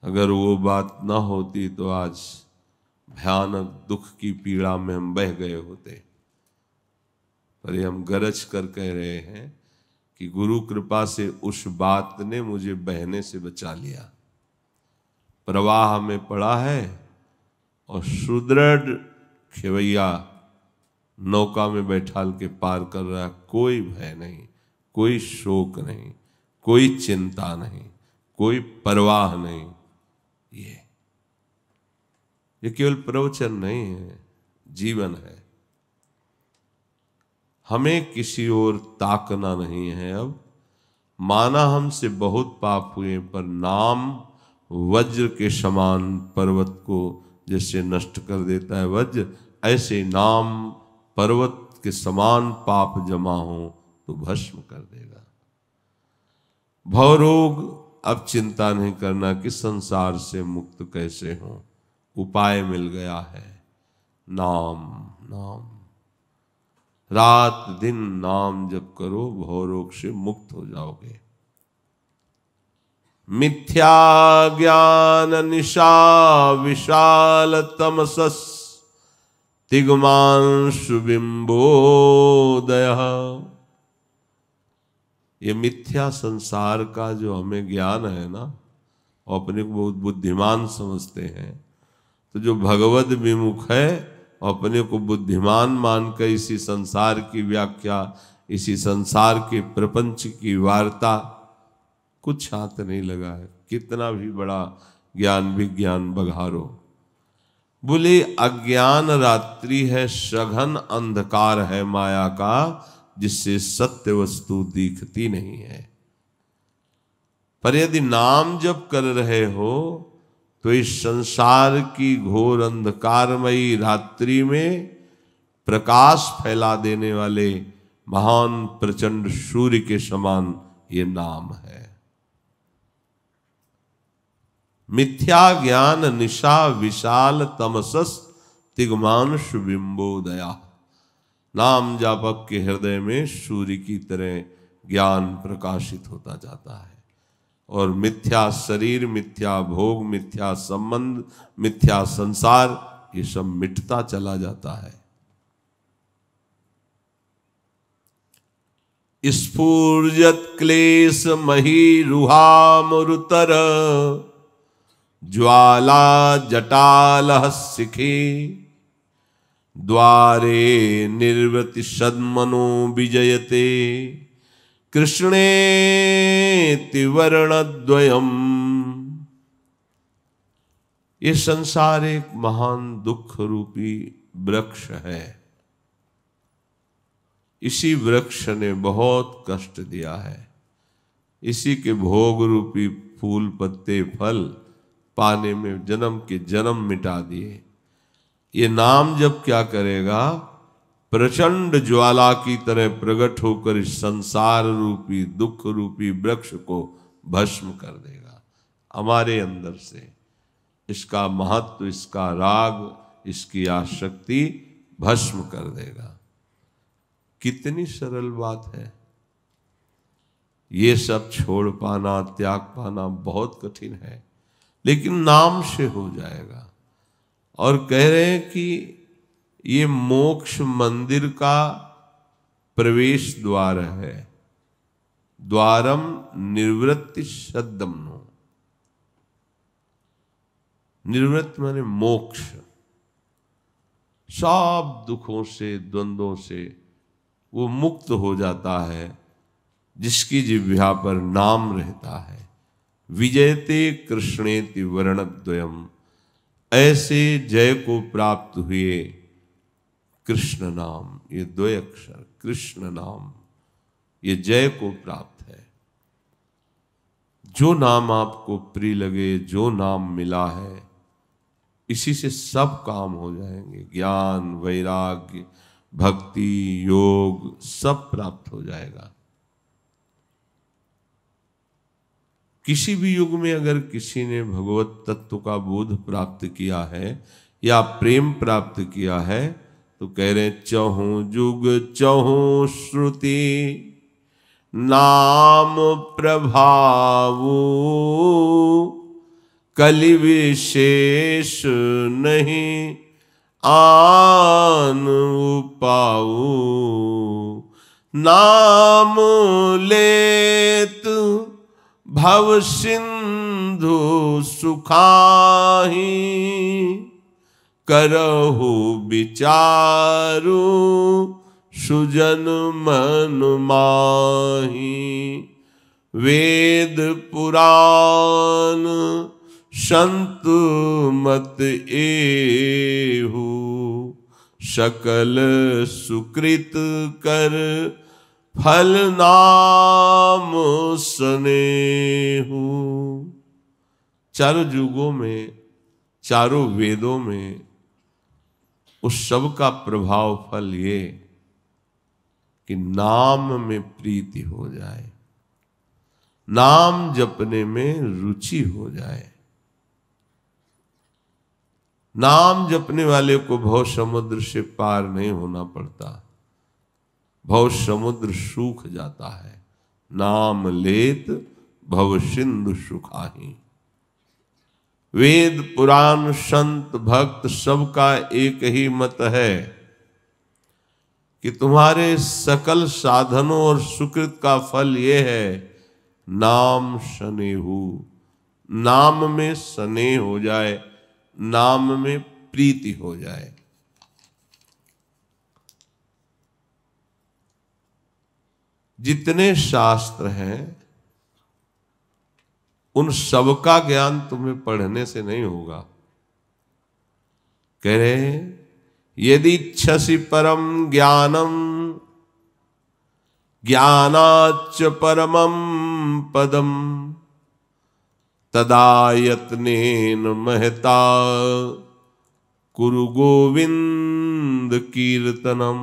अगर वो बात ना होती तो आज भयानक दुख की पीड़ा में हम बह गए होते। पर ये हम गरज कर कह रहे हैं कि गुरु कृपा से उस बात ने मुझे बहने से बचा लिया। प्रवाह में पड़ा है और सुदृढ़ खेवैया नौका में बैठाल के पार कर रहा है। कोई भय नहीं, कोई शोक नहीं, कोई चिंता नहीं, कोई परवाह नहीं। ये केवल प्रवचन नहीं है, जीवन है। हमें किसी और ताकना नहीं है। अब माना हमसे बहुत पाप हुए, पर नाम वज्र के समान पर्वत को जैसे नष्ट कर देता है वज्र, ऐसे नाम पर्वत के समान पाप जमा हो तो भस्म कर देगा। भवरोग अब चिंता नहीं करना कि संसार से मुक्त कैसे हो। उपाय मिल गया है, नाम नाम। रात दिन नाम जप करो, भवरोग से मुक्त हो जाओगे। मिथ्या ज्ञान निशा विशाल तमसस तिग्मांशु बिंबोदय। ये मिथ्या संसार का जो हमें ज्ञान है ना, और अपने को बहुत बुद्धिमान समझते हैं, तो जो भगवत विमुख है अपने को बुद्धिमान मानकर इसी संसार की व्याख्या, इसी संसार के प्रपंच की वार्ता कुछ हाथ नहीं लगा है। कितना भी बड़ा ज्ञान विज्ञान बघारो। बोले अज्ञान रात्रि है, सघन अंधकार है माया का, जिससे सत्य वस्तु दिखती नहीं है। पर यदि नाम जप कर रहे हो तो इस संसार की घोर अंधकारमयी रात्रि में प्रकाश फैला देने वाले महान प्रचंड सूर्य के समान ये नाम है। मिथ्या ज्ञान निशा विशाल तमसस तिग्मांशु बिंबोदया। नाम जापक के हृदय में सूर्य की तरह ज्ञान प्रकाशित होता जाता है, और मिथ्या शरीर, मिथ्या भोग, मिथ्या संबंध, मिथ्या संसार, ये सब मिटता चला जाता है। स्फूर्जत क्लेश मही रुहा मरुतर, ज्वाला जटाल शिखी, द्वारे निर्वृति सद्मनो विजयते, कृष्णे तिवर्णद्वयम्। ये संसार एक महान दुख रूपी वृक्ष है। इसी वृक्ष ने बहुत कष्ट दिया है। इसी के भोग रूपी फूल पत्ते फल पाने में जन्म के जन्म मिटा दिए। ये नाम जब क्या करेगा, प्रचंड ज्वाला की तरह प्रकट होकर इस संसार रूपी दुख रूपी वृक्ष को भस्म कर देगा। हमारे अंदर से इसका महत्व, इसका राग, इसकी आसक्ति भस्म कर देगा। कितनी सरल बात है। ये सब छोड़ पाना, त्याग पाना बहुत कठिन है, लेकिन नाम से हो जाएगा। और कह रहे हैं कि ये मोक्ष मंदिर का प्रवेश द्वार है। द्वारम निर्वृत्ति शब्दमनो। निवृत्त माने मोक्ष, सब दुखों से द्वंद्वों से वो मुक्त हो जाता है जिसकी जिह्वा पर नाम रहता है। विजयते कृष्णेति वर्णद्वयम्, ऐसे जय को प्राप्त हुए कृष्ण नाम, ये दो अक्षर कृष्ण नाम, ये जय को प्राप्त है। जो नाम आपको प्रिय लगे, जो नाम मिला है, इसी से सब काम हो जाएंगे। ज्ञान, वैराग्य, भक्ति, योग सब प्राप्त हो जाएगा। किसी भी युग में अगर किसी ने भगवत तत्व का बोध प्राप्त किया है या प्रेम प्राप्त किया है तो कह रहे चहुं जुग चहुं श्रुति नाम प्रभावो, कलि विशेष नहीं आन पाऊ। नाम लेत भव सिंधु सुखाही, करहु विचारु सुजन मन माही। वेद पुराण संत मत एहु, सकल सुकृत कर फल नाम स्नेहु। चारों युगों में, चारों वेदों में उस सब का प्रभाव फल ये कि नाम में प्रीति हो जाए, नाम जपने में रुचि हो जाए। नाम जपने वाले को भव समुद्र से पार नहीं होना पड़ता, भव समुद्र सूख जाता है। नाम लेत भव सिंधु सुखाही। वेद पुराण संत भक्त सबका एक ही मत है कि तुम्हारे सकल साधनों और सुकृत का फल ये है नाम स्नेहु। नाम में स्नेह हो जाए, नाम में प्रीति हो जाए। जितने शास्त्र हैं उन सबका ज्ञान तुम्हें पढ़ने से नहीं होगा। कह रहे यदि इच्छसि परम ज्ञानम ज्ञानाच्च परमं पदम, तदा यत्नेन महता कुरु गोविंद कीर्तनम।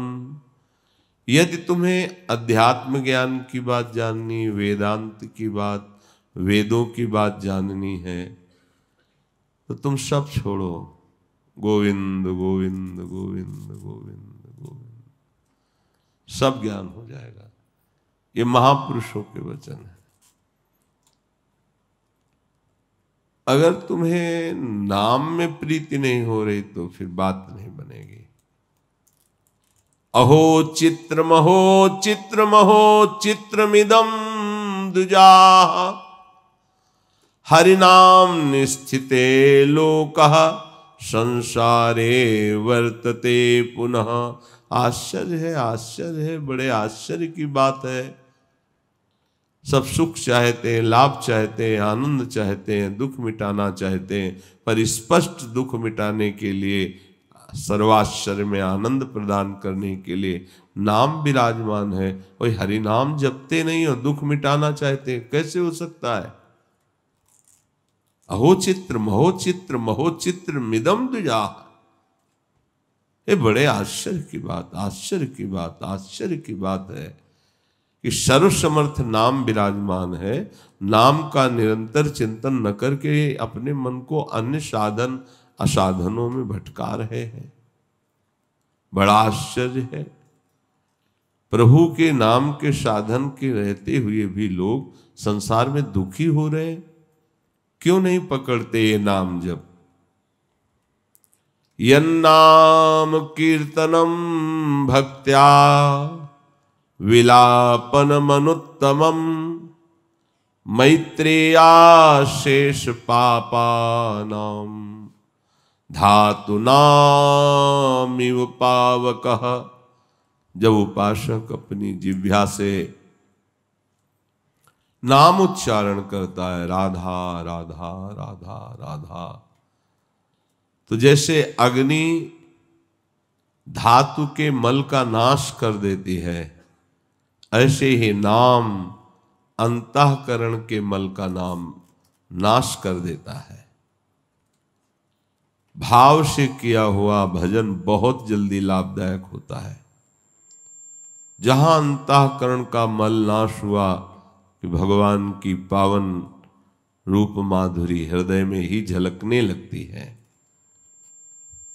यदि तुम्हें अध्यात्म ज्ञान की बात जाननी, वेदांत की बात, वेदों की बात जाननी है तो तुम सब छोड़ो। गोविंद गोविंद गोविंद गोविंद गोविंद, सब ज्ञान हो जाएगा। ये महापुरुषों के वचन है। अगर तुम्हें नाम में प्रीति नहीं हो रही तो फिर बात नहीं बनेगी। अहो चित्रमिदं दुजा, हरिनाम निस्थिते लोकः संसारे वर्तते पुनः। आश्चर्य है, आश्चर्य है, बड़े आश्चर्य की बात है। सब सुख चाहते हैं, लाभ चाहते हैं, आनंद चाहते हैं, दुख मिटाना चाहते हैं, पर स्पष्ट दुख मिटाने के लिए, सर्वाश्चर्य में आनंद प्रदान करने के लिए नाम विराजमान है। वही हरि नाम जपते नहीं और दुख मिटाना चाहते हैं, कैसे हो सकता है? अहो चित्र मिदम द्विजा। ये बड़े आश्चर्य की बात, आश्चर्य की बात, आश्चर्य की बात है कि सर्वसमर्थ नाम विराजमान है। नाम का निरंतर चिंतन न करके अपने मन को अन्य साधन असाधनों में भटका रहे हैं। बड़ा आश्चर्य है। प्रभु के नाम के साधन के रहते हुए भी लोग संसार में दुखी हो रहे हैं। क्यों नहीं पकड़ते ये नाम जप? यन्नाम कीर्तनम भक्त्या विलापनमनुत्तमम्, मैत्रेया शेष पापानाम धातुनामिव पावकः। जब उपासक अपनी जिह्वा से नाम उच्चारण करता है, राधा राधा राधा राधा, तो जैसे अग्नि धातु के मल का नाश कर देती है, ऐसे ही नाम अंतःकरण के मल का नाम नाश कर देता है। भाव से किया हुआ भजन बहुत जल्दी लाभदायक होता है। जहां अंतःकरण का मल नाश हुआ कि भगवान की पावन रूप माधुरी हृदय में ही झलकने लगती है।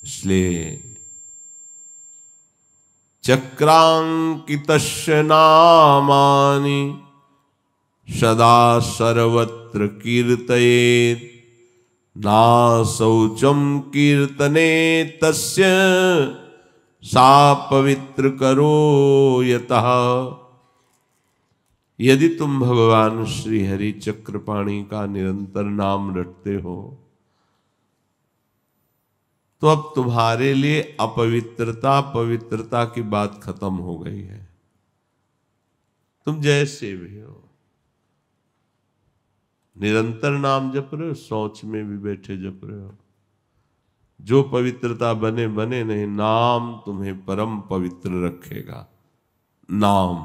इसलिए चक्रांकितस्य नामानि सदा सर्वत्र कीर्तयेत्, ना शौचम कीर्तने तस्य सा पवित्र करो यतः। यदि तुम भगवान श्री हरि चक्रपाणी का निरंतर नाम रटते हो तो अब तुम्हारे लिए अपवित्रता पवित्रता की बात खत्म हो गई है। तुम जैसे भी हो निरंतर नाम जप रहे हो, शौच में भी बैठे जप रहे हो, जो पवित्रता बने बने नहीं, नाम तुम्हें परम पवित्र रखेगा। नाम।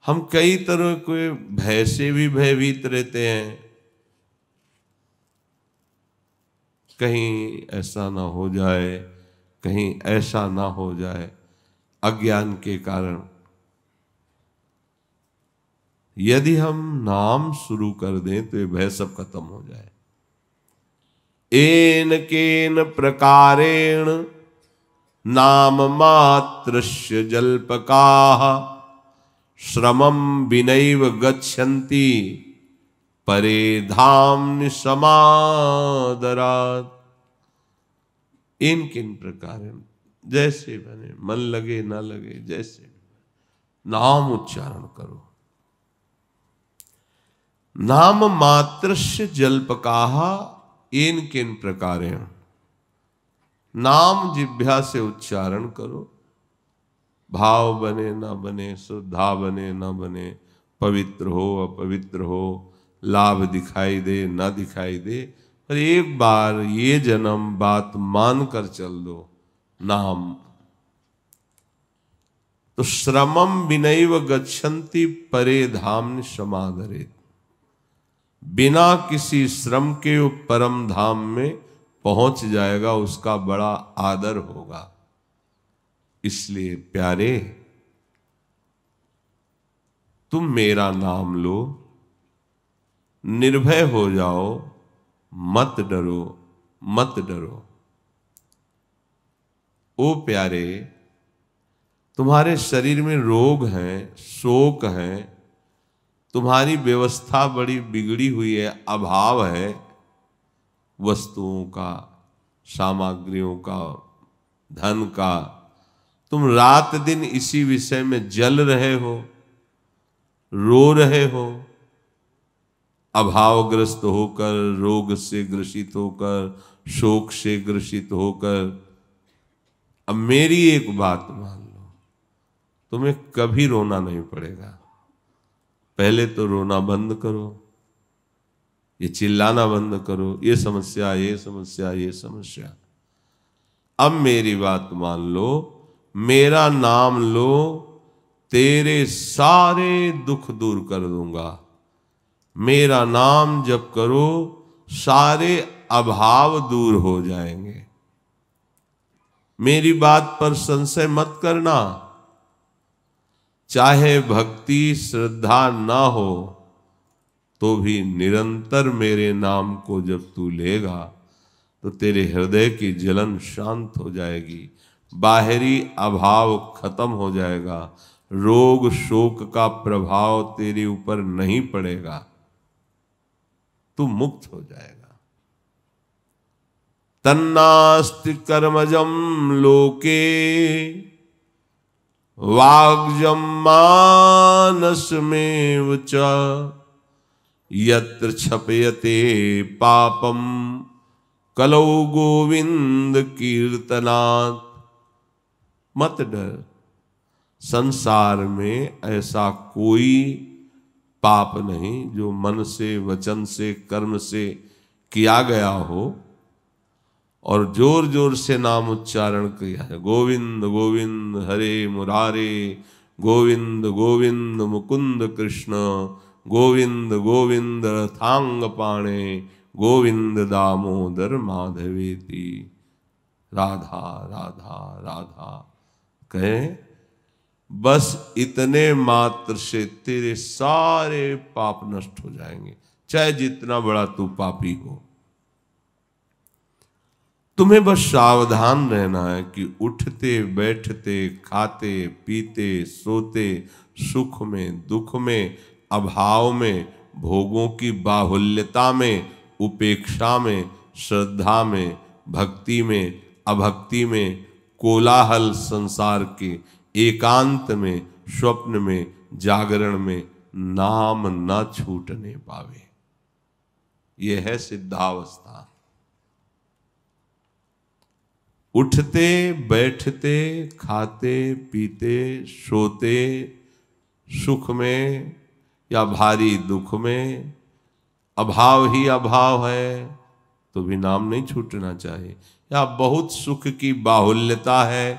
हम कई तरह के भय से भी भयभीत रहते हैं, कहीं ऐसा ना हो जाए, कहीं ऐसा ना हो जाए, अज्ञान के कारण। यदि हम नाम शुरू कर दें तो ये भय सब खत्म हो जाए। एन केन प्रकारेण नाम मात्रस्य जल्पकाः श्रमं विनैव गच्छन्ति परे धाम समादरात्। इन किन प्रकारेण, जैसे बने, मन लगे ना लगे, जैसे नाम उच्चारण करो। नाम मात्रस्य जल्पकाः एन किन प्रकारेण, नाम जिह्वा से उच्चारण करो। भाव बने ना बने, श्रद्धा बने ना बने, पवित्र हो अपवित्र हो, लाभ दिखाई दे ना दिखाई दे, पर एक बार ये जन्म बात मान कर चल दो, नाम। तो श्रमम विनैव गच्छन्ति परे धाम समादरेत्। बिना किसी श्रम के वो परम धाम में पहुंच जाएगा, उसका बड़ा आदर होगा। इसलिए प्यारे, तुम मेरा नाम लो, निर्भय हो जाओ, मत डरो, मत डरो। ओ प्यारे, तुम्हारे शरीर में रोग हैं, शोक हैं, तुम्हारी व्यवस्था बड़ी बिगड़ी हुई है, अभाव है वस्तुओं का, सामग्रियों का, धन का। तुम रात दिन इसी विषय में जल रहे हो, रो रहे हो, अभावग्रस्त होकर, रोग से ग्रसित होकर, शोक से ग्रसित होकर। अब मेरी एक बात मान लो, तुम्हें कभी रोना नहीं पड़ेगा। पहले तो रोना बंद करो, ये चिल्लाना बंद करो, ये समस्या, ये समस्या, ये समस्या। अब मेरी बात मान लो, मेरा नाम लो, तेरे सारे दुख दूर कर दूंगा। मेरा नाम जप करो, सारे अभाव दूर हो जाएंगे। मेरी बात पर संशय मत करना। चाहे भक्ति श्रद्धा ना हो तो भी निरंतर मेरे नाम को जब तू लेगा तो तेरे हृदय की जलन शांत हो जाएगी, बाहरी अभाव खत्म हो जाएगा, रोग शोक का प्रभाव तेरे ऊपर नहीं पड़ेगा, तू मुक्त हो जाएगा। तन्नास्ति कर्मजम लोके वाग्जम मानसमेव च, यत्र छपयते पापम कलौ गोविंद कीर्तनात्। मत डर, संसार में ऐसा कोई पाप नहीं जो मन से, वचन से, कर्म से किया गया हो और जोर जोर से नाम उच्चारण किया है। गोविंद गोविंद हरे मुरारे, गोविंद गोविंद मुकुंद कृष्ण, गोविंद गोविंद रथांग पाणे, गोविंद दामोदर माधवेति। राधा राधा राधा कहे, बस इतने मात्र से तेरे सारे पाप नष्ट हो जाएंगे, चाहे जितना बड़ा तू पापी हो। तुम्हें बस सावधान रहना है कि उठते बैठते, खाते पीते, सोते, सुख में, दुख में, अभाव में, भोगों की बाहुल्यता में, उपेक्षा में, श्रद्धा में, भक्ति में, अभक्ति में, कोलाहल संसार के, एकांत में, स्वप्न में, जागरण में नाम न छूटने पावे। यह है सिद्धावस्था। उठते बैठते, खाते पीते, सोते, सुख में या भारी दुख में, अभाव ही अभाव है तो भी नाम नहीं छूटना चाहिए। या बहुत सुख की बाहुल्यता है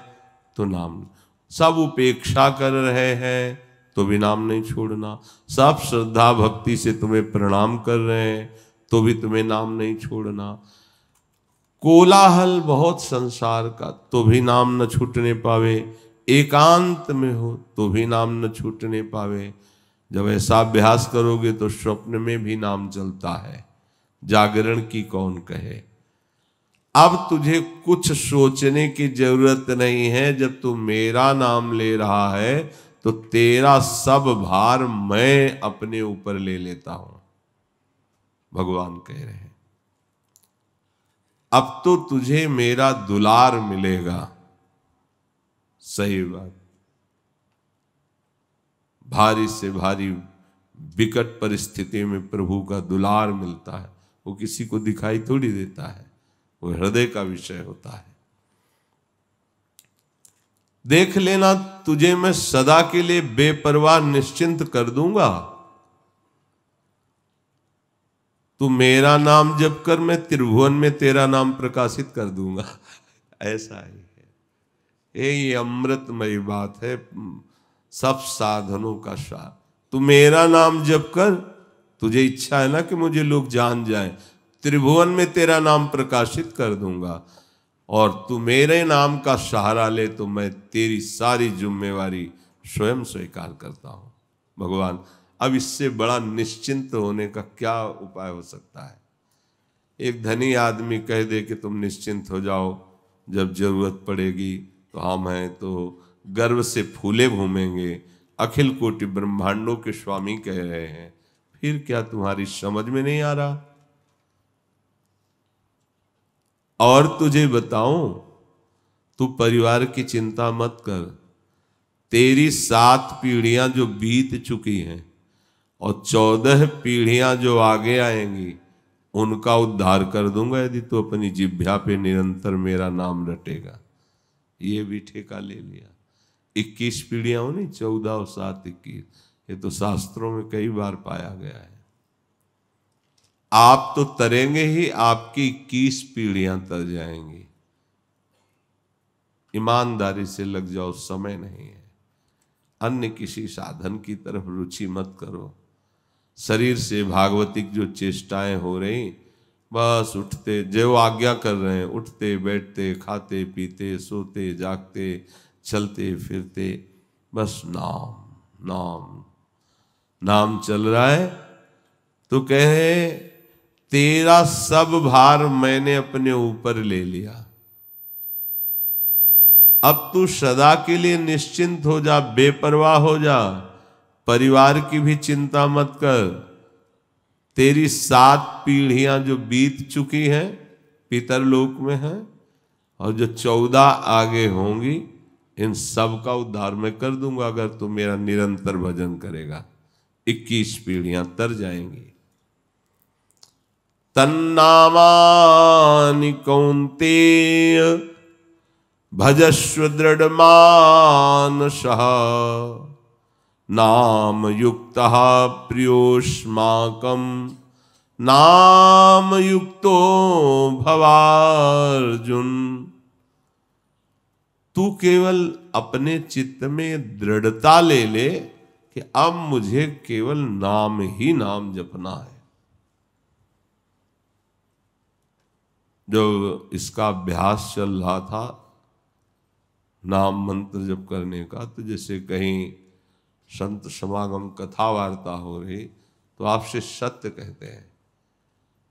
तो नाम, सब उपेक्षा कर रहे हैं तो भी नाम नहीं छोड़ना, सब श्रद्धा भक्ति से तुम्हें प्रणाम कर रहे हैं तो भी तुम्हें नाम नहीं छोड़ना, कोलाहल बहुत संसार का तो भी नाम न छूटने पावे, एकांत में हो तो भी नाम न छूटने पावे। जब ऐसा अभ्यास करोगे तो स्वप्न में भी नाम चलता है, जागरण की कौन कहे। अब तुझे कुछ सोचने की जरूरत नहीं है। जब तू मेरा नाम ले रहा है तो तेरा सब भार मैं अपने ऊपर ले लेता हूं, भगवान कह रहे हैं। अब तो तुझे मेरा दुलार मिलेगा। सही बात, भारी से भारी विकट परिस्थिति में प्रभु का दुलार मिलता है। वो किसी को दिखाई थोड़ी देता है, वो हृदय का विषय होता है। देख लेना, तुझे मैं सदा के लिए बेपरवाह निश्चिंत कर दूंगा। तू मेरा नाम जप कर, मैं त्रिभुवन में तेरा नाम प्रकाशित कर दूंगा। ऐसा ही है, ये अमृतमयी बात है, सब साधनों का सार। तू मेरा नाम जप कर, तुझे इच्छा है ना कि मुझे लोग जान जाएं, त्रिभुवन में तेरा नाम प्रकाशित कर दूंगा। और तू मेरे नाम का सहारा ले तो मैं तेरी सारी जिम्मेवारी स्वयं स्वीकार करता हूं। भगवान, अब इससे बड़ा निश्चिंत होने का क्या उपाय हो सकता है। एक धनी आदमी कह दे कि तुम निश्चिंत हो जाओ, जब जरूरत पड़ेगी तो हम हैं, तो गर्व से फूले घूमेंगे, अखिल कोटि ब्रह्मांडों के स्वामी कह रहे हैं। फिर क्या तुम्हारी समझ में नहीं आ रहा? और तुझे बताऊं, तू परिवार की चिंता मत कर। तेरी 7 पीढ़ियां जो बीत चुकी हैं और 14 पीढ़ियां जो आगे आएंगी, उनका उद्धार कर दूंगा यदि तू अपनी जिह्वा पे निरंतर मेरा नाम रटेगा। ये भी ठेका ले लिया। 21 पीढ़ियां हो नहीं, 14 और 7 21, ये तो शास्त्रों में कई बार पाया गया है। आप तो तरेंगे ही, आपकी 21 पीढ़ियां तर जाएंगी। ईमानदारी से लग जाओ, समय नहीं है। अन्य किसी साधन की तरफ रुचि मत करो। शरीर से भागवतिक जो चेष्टाएं हो रही, बस उठते, जो आज्ञा कर रहे हैं, उठते बैठते, खाते पीते, सोते जागते, चलते फिरते, बस नाम नाम नाम चल रहा है। तो कहे, तेरा सब भार मैंने अपने ऊपर ले लिया, अब तू सदा के लिए निश्चिंत हो जा, बेपरवाह हो जा, परिवार की भी चिंता मत कर। तेरी 7 पीढ़ियां जो बीत चुकी हैं पितरलोक में हैं, और जो 14 आगे होंगी, इन सब का उद्धार मैं कर दूंगा अगर तू मेरा निरंतर भजन करेगा। 21 पीढ़ियां तर जाएंगी। तन्नामानि कौन्तेय भजस्व दृढ़मानसः नाम युक्तः प्रियोस्माकं नाम युक्तो भवार्जुन। तू केवल अपने चित्त में दृढ़ता ले ले कि अब मुझे केवल नाम ही नाम जपना है। जो इसका अभ्यास चल रहा था नाम मंत्र जप करने का, तो जैसे कहीं संत समागम कथा वार्ता हो रही तो आपसे सत्य कहते हैं,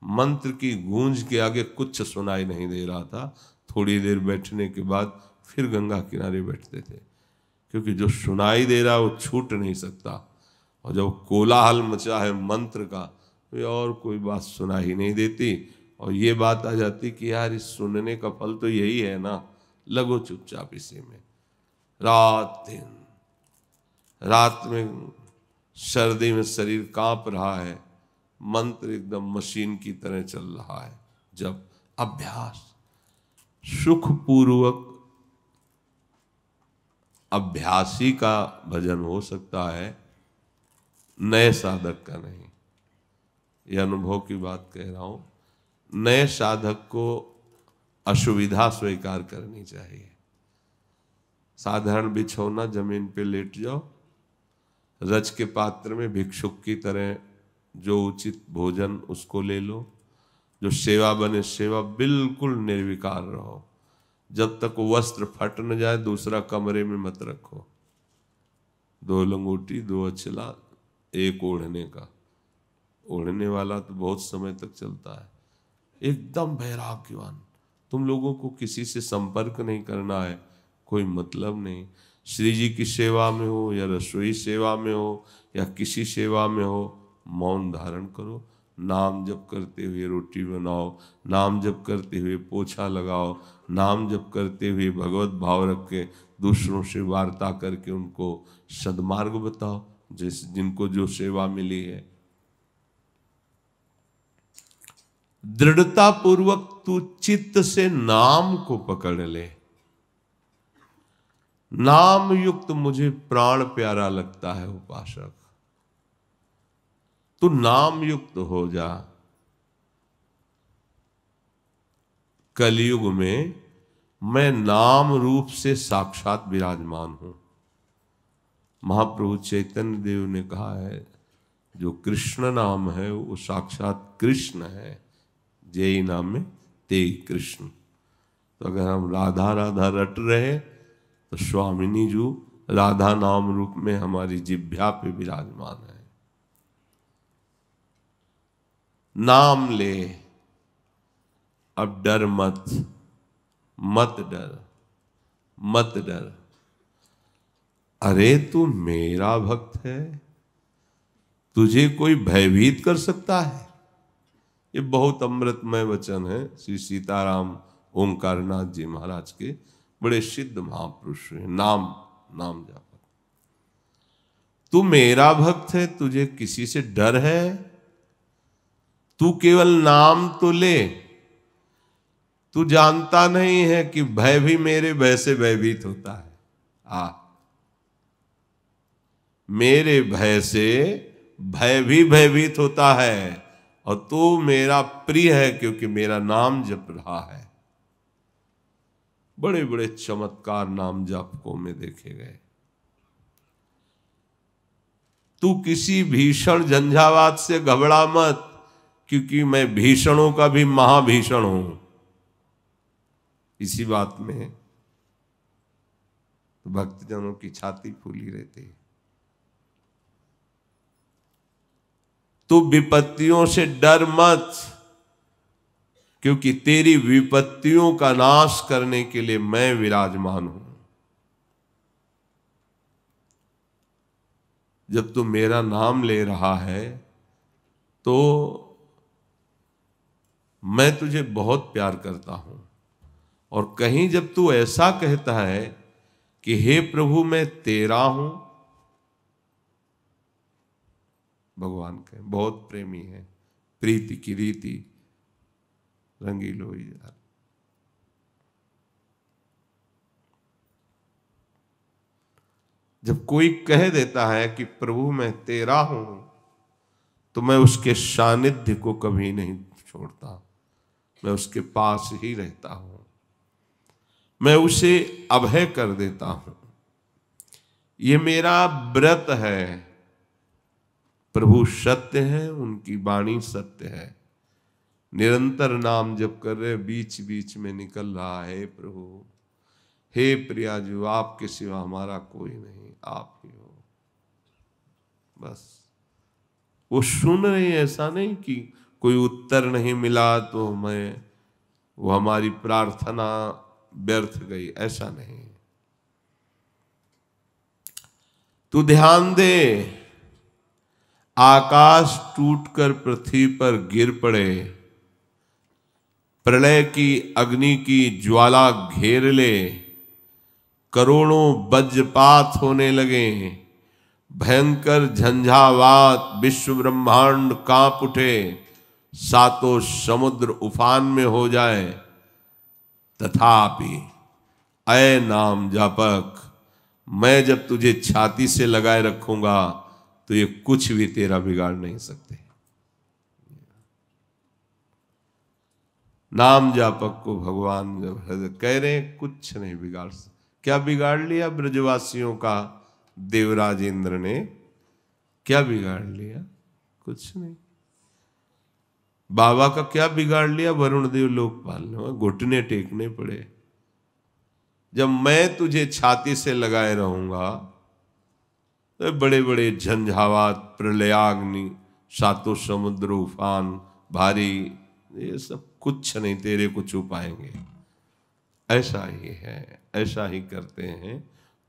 मंत्र की गूंज के आगे कुछ सुनाई नहीं दे रहा था। थोड़ी देर बैठने के बाद फिर गंगा किनारे बैठते थे, क्योंकि जो सुनाई दे रहा है वो छूट नहीं सकता। और जब कोलाहल मचा है मंत्र का तो और कोई बात सुना ही नहीं देती, और ये बात आ जाती कि यार इस सुनने का फल तो यही है ना, लगो चुपचाप इसी में। रात दिन, रात में सर्दी में शरीर कांप रहा है, मंत्र एकदम मशीन की तरह चल रहा है। जब अभ्यास सुखपूर्वक, अभ्यासी का भजन हो सकता है, नए साधक का नहीं। यह अनुभव की बात कह रहा हूं। नए साधक को असुविधा स्वीकार करनी चाहिए। साधारण बिछौना, जमीन पे लेट जाओ, रज के पात्र में भिक्षुक की तरह जो उचित भोजन उसको ले लो, जो सेवा बने सेवा, बिल्कुल निर्विकार रहो। जब तक वस्त्र फट न जाए दूसरा कमरे में मत रखो। 2 लंगोटी 2 अचला, एक ओढ़ने का। ओढ़ने वाला तो बहुत समय तक चलता है। एकदम वैराग्यवान। तुम लोगों को किसी से संपर्क नहीं करना है, कोई मतलब नहीं। श्री जी की सेवा में हो या रसोई सेवा में हो या किसी सेवा में हो, मौन धारण करो। नाम जप करते हुए रोटी बनाओ, नाम जप करते हुए पोछा लगाओ, नाम जप करते हुए भगवत भाव रख के दूसरों से वार्ता करके उनको सद्मार्ग बताओ, जिस जिनको जो सेवा मिली है। दृढ़ता पूर्वक तू चित्त से नाम को पकड़ ले। नाम युक्त मुझे प्राण प्यारा लगता है उपासक। तू नाम युक्त हो जा। कलयुग में मैं नाम रूप से साक्षात विराजमान हूं। महाप्रभु चैतन्य देव ने कहा है, जो कृष्ण नाम है वो साक्षात कृष्ण है। जय नाम में ते कृष्ण। तो अगर हम राधा राधा रट रहे तो स्वामिनी जी राधा नाम रूप में हमारी जिह्वा पे विराजमान है। नाम ले, अब डर मत, मत डर, मत डर। अरे तू मेरा भक्त है, तुझे कोई भयभीत कर सकता है? ये बहुत अमृतमय वचन है श्री सीताराम ओंकारनाथ जी महाराज के, बड़े सिद्ध महापुरुष हैं। नाम नाम जापक। तू मेरा भक्त है, तुझे किसी से डर है? तू केवल नाम तो ले। तू जानता नहीं है कि भय भी मेरे भय से भयभीत होता है। मेरे भय से भय भी भयभीत होता है, और तू मेरा प्रिय है क्योंकि मेरा नाम जप रहा है। बड़े बड़े चमत्कार नाम जापकों में देखे गए। तू किसी भीषण झंझावात से घबरा मत, क्योंकि मैं भीषणों का भी महाभीषण हूं। इसी बात में तो भक्तजनों की छाती फूली रहती है। तू विपत्तियों से डर मत, क्योंकि तेरी विपत्तियों का नाश करने के लिए मैं विराजमान हूं। जब तू मेरा नाम ले रहा है तो मैं तुझे बहुत प्यार करता हूं। और कहीं जब तू ऐसा कहता है कि हे प्रभु मैं तेरा हूं, भगवान के बहुत प्रेमी है, प्रीति की रीति रंगीलो ही जा रहे। जब कोई कह देता है कि प्रभु मैं तेरा हूं, तो मैं उसके सानिध्य को कभी नहीं छोड़ता, मैं उसके पास ही रहता हूं, मैं उसे अभय कर देता हूं। ये मेरा व्रत है। प्रभु सत्य है, उनकी वाणी सत्य है। निरंतर नाम जप कर रहे, बीच बीच में निकल रहा है प्रभु हे प्रियाजू, आपके सिवा हमारा कोई नहीं, आप ही हो। बस वो सुन रहे हैं, ऐसा नहीं कि कोई उत्तर नहीं मिला तो वो हमारी प्रार्थना व्यर्थ गई, ऐसा नहीं। तू ध्यान दे, आकाश टूटकर पृथ्वी पर गिर पड़े, प्रलय की अग्नि की ज्वाला घेर ले, करोड़ों वज्रपात होने लगे, भयंकर झंझावात, विश्व ब्रह्मांड कांप उठे, सातों समुद्र उफान में हो जाए, तथापि अय नाम जापक, मैं जब तुझे छाती से लगाए रखूंगा तो ये कुछ भी तेरा बिगाड़ नहीं सकते। नाम जापक को भगवान जब हृदय कह रहे हैं, कुछ नहीं बिगाड़ सकते। क्या बिगाड़ लिया ब्रजवासियों का देवराज इंद्र ने? क्या बिगाड़ लिया? कुछ नहीं। बाबा का क्या बिगाड़ लिया? वरुण देव लोकपाल ने घुटने टेकने पड़े। जब मैं तुझे छाती से लगाए रहूंगा तो बड़े बड़े झंझावात, प्रलयाग्नि, सातों समुद्र उफान भारी, ये सब कुछ नहीं तेरे को छू पाएंगे। ऐसा ही है, ऐसा ही करते हैं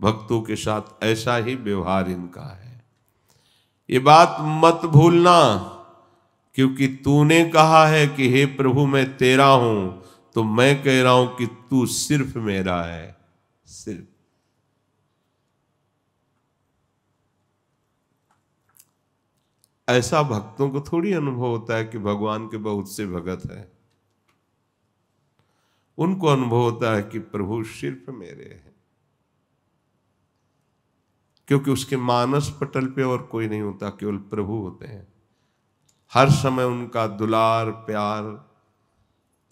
भक्तों के साथ, ऐसा ही व्यवहार इनका है। ये बात मत भूलना, क्योंकि तूने कहा है कि हे प्रभु मैं तेरा हूं, तो मैं कह रहा हूं कि तू सिर्फ मेरा है, सिर्फ। ऐसा भक्तों को थोड़ी अनुभव होता है कि भगवान के बहुत से भगत हैं। उनको अनुभव होता है कि प्रभु सिर्फ मेरे हैं, क्योंकि उसके मानस पटल पे और कोई नहीं होता, केवल प्रभु होते हैं। हर समय उनका दुलार प्यार।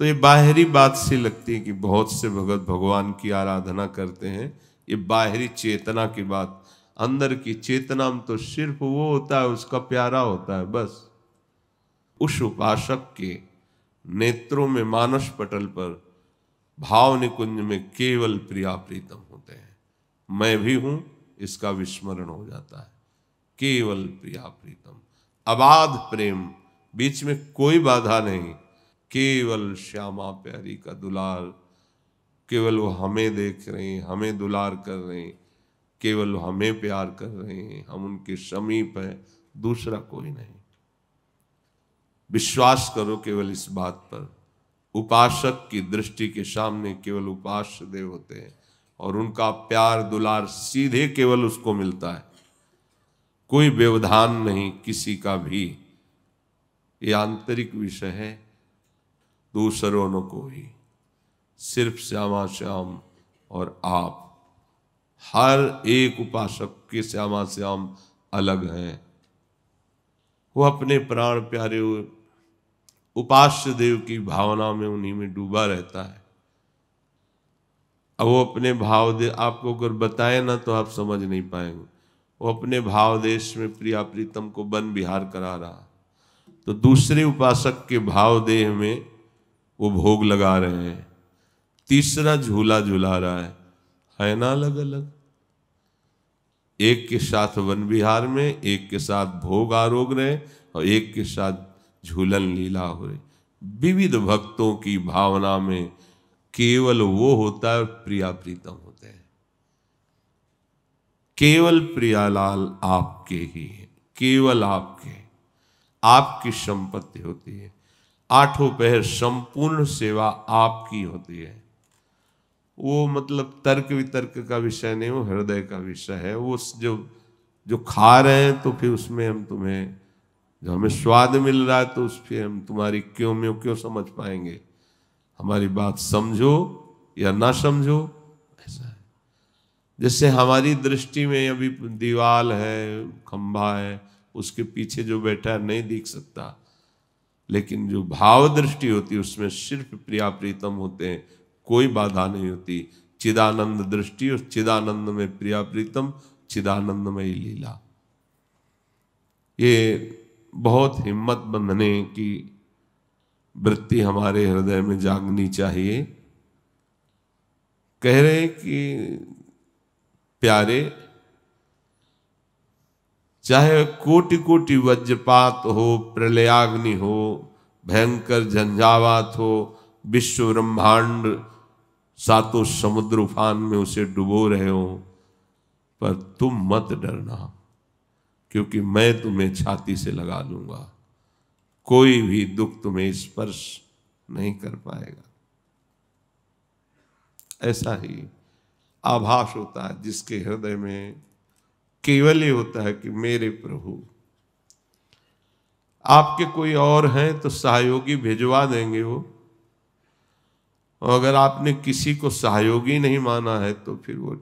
तो ये बाहरी बात सी लगती है कि बहुत से भगत भगवान की आराधना करते हैं, ये बाहरी चेतना की बात। अंदर की चेतना में तो सिर्फ वो होता है, उसका प्यारा होता है, बस। उस उपासक के नेत्रों में, मानस पटल पर, भाव निकुंज में केवल प्रिया प्रीतम होते हैं। मैं भी हूं इसका विस्मरण हो जाता है। केवल प्रिया प्रीतम, अबाध प्रेम, बीच में कोई बाधा नहीं, केवल श्यामा प्यारी का दुलार। केवल वो हमें देख रहे हैं, हमें दुलार कर रहे हैं, केवल हमें प्यार कर रहे हैं, हम उनके समीप हैं, दूसरा कोई नहीं। विश्वास करो केवल इस बात पर, उपासक की दृष्टि के सामने केवल उपास्य देव होते हैं, और उनका प्यार दुलार सीधे केवल उसको मिलता है, कोई व्यवधान नहीं किसी का भी। ये आंतरिक विषय है, दूसरों न कोई, सिर्फ श्यामा श्याम और आप। हर एक उपासक के श्यामा श्याम अलग हैं। वो अपने प्राण प्यारे उपास्य देव की भावना में, उन्हीं में डूबा रहता है। अब वो अपने भाव दे, आपको अगर बताए ना तो आप समझ नहीं पाएंगे। वो अपने भाव देश में प्रिया प्रीतम को वन विहार करा रहा, तो दूसरे उपासक के भाव देह में वो भोग लगा रहे हैं, तीसरा झूला झूला रहा है ना अलग अलग। एक के साथ वन विहार में, एक के साथ भोग आरोग रहे, और एक के साथ झूलन लीला हो रही। विविध भक्तों की भावना में केवल वो होता है, प्रिया प्रीतम होते हैं। केवल प्रियालाल आपके ही है, केवल आपकी संपत्ति होती है। आठों पहर संपूर्ण सेवा आपकी होती है। वो मतलब तर्क वितर्क का विषय नहीं, वो हृदय का विषय है। वो जो खा रहे हैं तो फिर उसमें हम तुम्हें, जो हमें स्वाद मिल रहा है तो उस पर हम तुम्हारी क्यों समझ पाएंगे। हमारी बात समझो या ना समझो, ऐसा है। जैसे हमारी दृष्टि में अभी दीवाल है, खंभा है, उसके पीछे जो बैठा है नहीं दिख सकता, लेकिन जो भाव दृष्टि होती है उसमें सिर्फ प्रिया प्रीतम होते हैं, कोई बाधा नहीं होती। चिदानंद दृष्टि और चिदानंद में प्रिया प्रीतम, चिदानंदमयी लीला। ये बहुत हिम्मत बंधने की वृत्ति हमारे हृदय में जागनी चाहिए। कह रहे कि प्यारे, चाहे कोटि कोटि वज्रपात हो, प्रलयाग्नि हो, भयंकर झंझावात हो, विश्व ब्रह्मांड सातों समुद्र उफान में उसे डुबो रहे हो, पर तुम मत डरना, क्योंकि मैं तुम्हें छाती से लगा लूंगा। कोई भी दुख तुम्हें स्पर्श नहीं कर पाएगा। ऐसा ही आभास होता है जिसके हृदय में केवल ये होता है कि मेरे प्रभु। आपके कोई और हैं तो सहयोगी भिजवा देंगे वो, और अगर आपने किसी को सहयोगी नहीं माना है तो फिर वो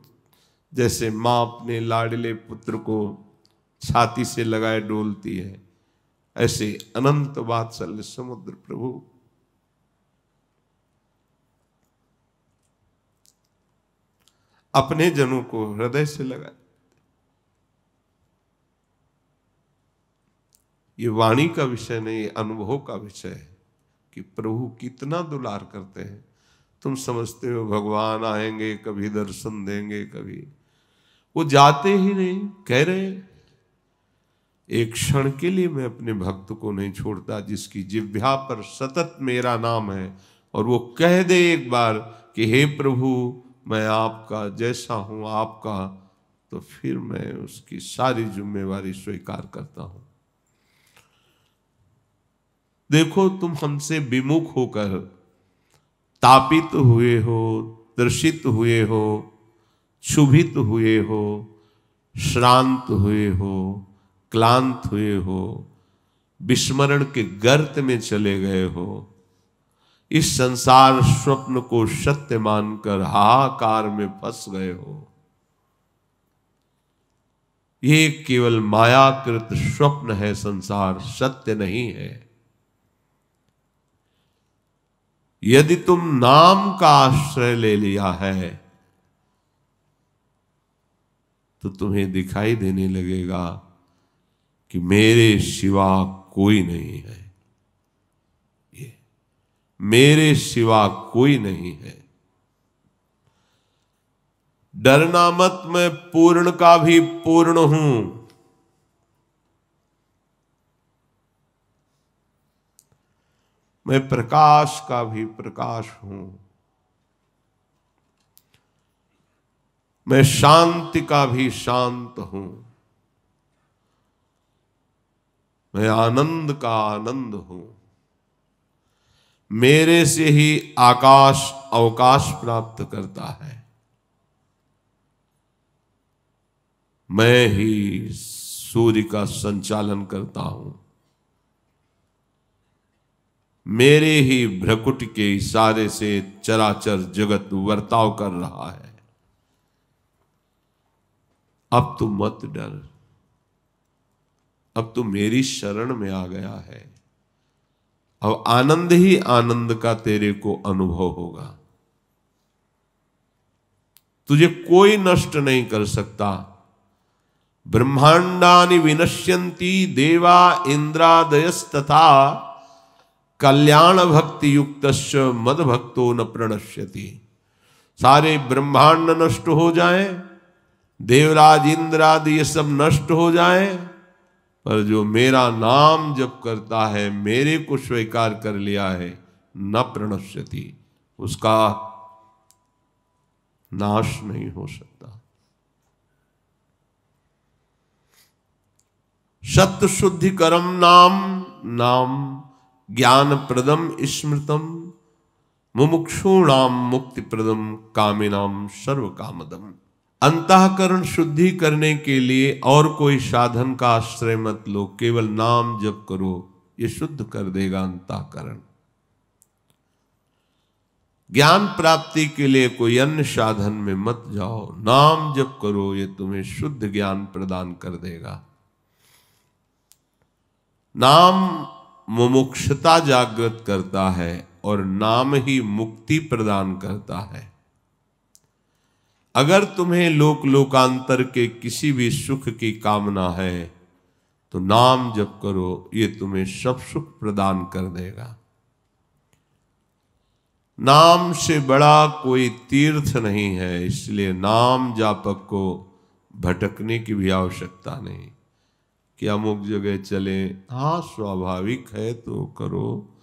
जैसे माँ अपने लाडले पुत्र को छाती से लगाए डोलती है, ऐसे अनंत वात्सल्य समुद्र प्रभु। अपने जनों को हृदय से लगा। ये वाणी का विषय नहीं, अनुभव का विषय है कि प्रभु कितना दुलार करते हैं। तुम समझते हो भगवान आएंगे, कभी दर्शन देंगे, कभी, वो जाते ही नहीं। कह रहे एक क्षण के लिए मैं अपने भक्त को नहीं छोड़ता जिसकी जिह्वा पर सतत मेरा नाम है, और वो कह दे एक बार कि हे प्रभु मैं आपका, जैसा हूं आपका, तो फिर मैं उसकी सारी जिम्मेवारी स्वीकार करता हूं। देखो तुम हमसे विमुख होकर तापित हुए हो, तृषित हुए हो, क्षुभित हुए हो, श्रांत हुए हो, क्लांत हुए हो, विस्मरण के गर्त में चले गए हो, इस संसार स्वप्न को सत्य मानकर हाहाकार में फंस गए हो। ये केवल मायाकृत स्वप्न है, संसार सत्य नहीं है। यदि तुम नाम का आश्रय ले लिया है तो तुम्हें दिखाई देने लगेगा कि मेरे सिवा कोई नहीं है, ये मेरे सिवा कोई नहीं है। डरना मत, मैं पूर्ण का भी पूर्ण हूं। मैं प्रकाश का भी प्रकाश हूं। मैं शांति का भी शांत हूं। मैं आनंद का आनंद हूं। मेरे से ही आकाश अवकाश प्राप्त करता है। मैं ही सूर्य का संचालन करता हूं। मेरे ही भ्रकुट के इशारे से चराचर जगत वर्ताव कर रहा है। अब तू मत डर, अब तू मेरी शरण में आ गया है। अब आनंद ही आनंद का तेरे को अनुभव होगा। तुझे कोई नष्ट नहीं कर सकता। ब्रह्मांडानि विनश्यन्ति देवा इंद्रादयस्तथा कल्याण भक्ति युक्तस्य मद भक्तो न प्रणश्यति। सारे ब्रह्मांड नष्ट हो जाए, देवराज इंद्र आदि ये सब नष्ट हो जाए, पर जो मेरा नाम जप करता है, मेरे को स्वीकार कर लिया है, न प्रणश्यति, उसका नाश नहीं हो सकता। सत्य शुद्धिकरम नाम, नाम ज्ञान प्रदम स्मृतम, मुमुक्षूणाम मुक्ति प्रदम, कामिनाम सर्व कामदम। अंतःकरण शुद्धि करने के लिए और कोई साधन का आश्रय मत लो, केवल नाम जप करो, ये शुद्ध कर देगा अंतःकरण। ज्ञान प्राप्ति के लिए कोई अन्य साधन में मत जाओ, नाम जप करो, ये तुम्हें शुद्ध ज्ञान प्रदान कर देगा। नाम मुमुक्षुता जागृत करता है और नाम ही मुक्ति प्रदान करता है। अगर तुम्हें लोक लोकांतर के किसी भी सुख की कामना है तो नाम जप करो, ये तुम्हें सब सुख प्रदान कर देगा। नाम से बड़ा कोई तीर्थ नहीं है, इसलिए नाम जापक को भटकने की भी आवश्यकता नहीं कि अमुक जगह चले। हाँ, स्वाभाविक है तो करो,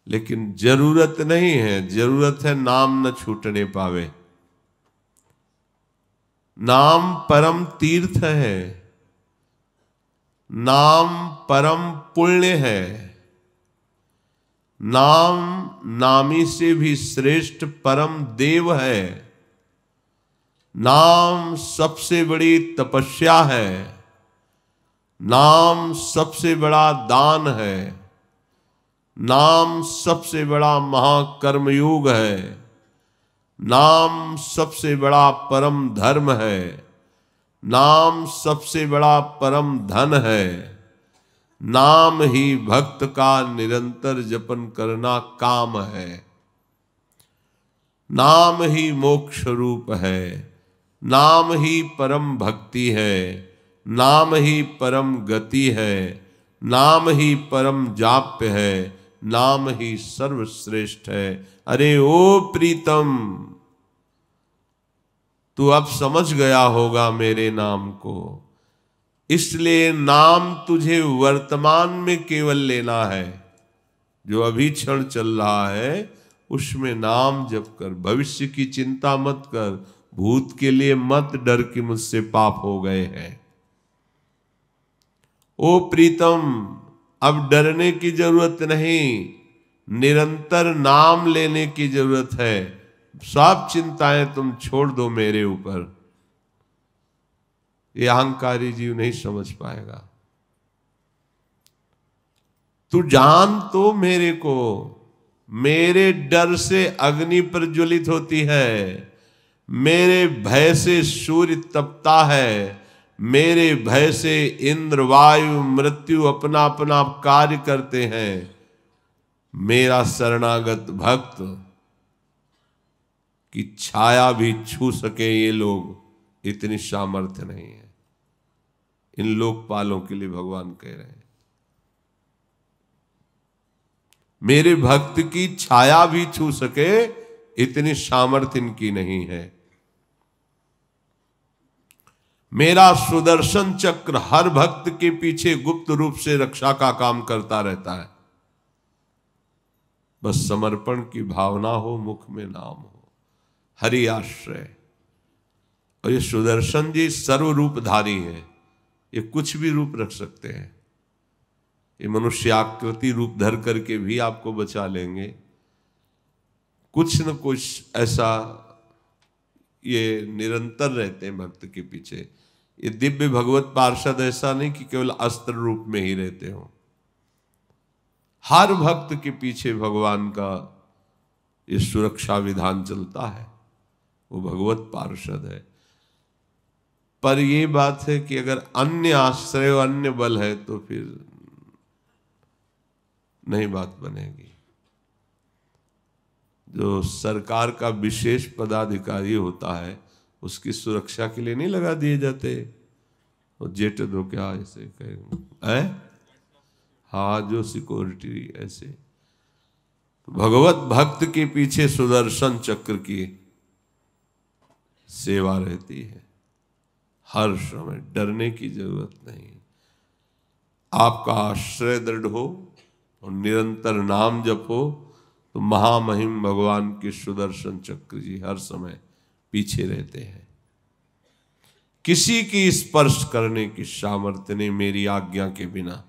लेकिन जरूरत नहीं है। जरूरत है नाम न छूटने पावे। नाम परम तीर्थ है, नाम परम पुण्य है। नाम नामी से भी श्रेष्ठ परम देव है। नाम सबसे बड़ी तपस्या है। नाम सबसे बड़ा दान है। नाम सबसे बड़ा महाकर्मयोग है। नाम सबसे बड़ा परम धर्म है। नाम सबसे बड़ा परम धन है। नाम ही भक्त का निरंतर जपन करना काम है। नाम ही मोक्ष रूप है। नाम ही परम भक्ति है। नाम ही परम गति है। नाम ही परम जाप्य है। नाम ही सर्वश्रेष्ठ है। अरे ओ प्रीतम, तू अब समझ गया होगा मेरे नाम को, इसलिए नाम तुझे वर्तमान में केवल लेना है। जो अभी क्षण चल रहा है उसमें नाम जप कर, भविष्य की चिंता मत कर, भूत के लिए मत डर कि मुझसे पाप हो गए हैं। ओ प्रीतम, अब डरने की जरूरत नहीं, निरंतर नाम लेने की जरूरत है। सब चिंताएं तुम छोड़ दो मेरे ऊपर। ये अहंकारी जीव नहीं समझ पाएगा। तू जान तो मेरे को, मेरे डर से अग्नि प्रज्वलित होती है, मेरे भय से सूर्य तपता है, मेरे भय से इंद्र वायु मृत्यु अपना अपना कार्य करते हैं। मेरा शरणागत भक्त की छाया भी छू सके ये लोग, इतनी सामर्थ्य नहीं है। इन लोकपालों के लिए भगवान कह रहे हैं, मेरे भक्त की छाया भी छू सके इतनी सामर्थ्य इनकी नहीं है। मेरा सुदर्शन चक्र हर भक्त के पीछे गुप्त रूप से रक्षा का काम करता रहता है। बस समर्पण की भावना हो, मुख में नाम हो, हरि आश्रय। और ये सुदर्शन जी सर्वरूपधारी हैं, ये कुछ भी रूप रख सकते हैं। ये मनुष्याकृति रूप धर करके भी आपको बचा लेंगे। कुछ न कुछ ऐसा ये निरंतर रहते हैं भक्त के पीछे। ये दिव्य भगवत पार्षद ऐसा नहीं कि केवल अस्त्र रूप में ही रहते हो। हर भक्त के पीछे भगवान का ये सुरक्षा विधान चलता है, वो भगवत पार्षद है। पर ये बात है कि अगर अन्य आश्रय और अन्य बल है तो फिर नहीं बात बनेगी। जो सरकार का विशेष पदाधिकारी होता है उसकी सुरक्षा के लिए नहीं लगा दिए जाते, और जेट दो क्या ऐसे कहें, हाँ, जो सिक्योरिटी ऐसे। भगवत भक्त के पीछे सुदर्शन चक्र की सेवा रहती है हर समय, डरने की जरूरत नहीं। आपका आश्रय दृढ़ हो और निरंतर नाम जप हो तो महामहिम भगवान के सुदर्शन चक्र जी हर समय पीछे रहते हैं। किसी की स्पर्श करने की सामर्थ्य नहीं मेरी आज्ञा के बिना।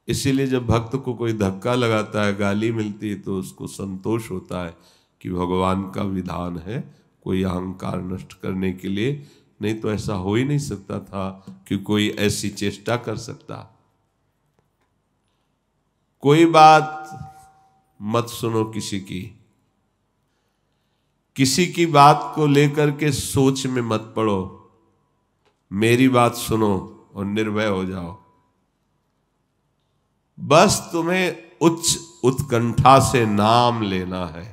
इसीलिए जब भक्त को कोई धक्का लगाता है, गाली मिलती है, तो उसको संतोष होता है कि भगवान का विधान है, कोई अहंकार नष्ट करने के लिए। नहीं तो ऐसा हो ही नहीं सकता था कि कोई ऐसी चेष्टा कर सकता। कोई बात मत सुनो किसी की, किसी की बात को लेकर के सोच में मत पड़ो, मेरी बात सुनो और निर्भय हो जाओ। बस तुम्हें उच्च उत्कंठा से नाम लेना है।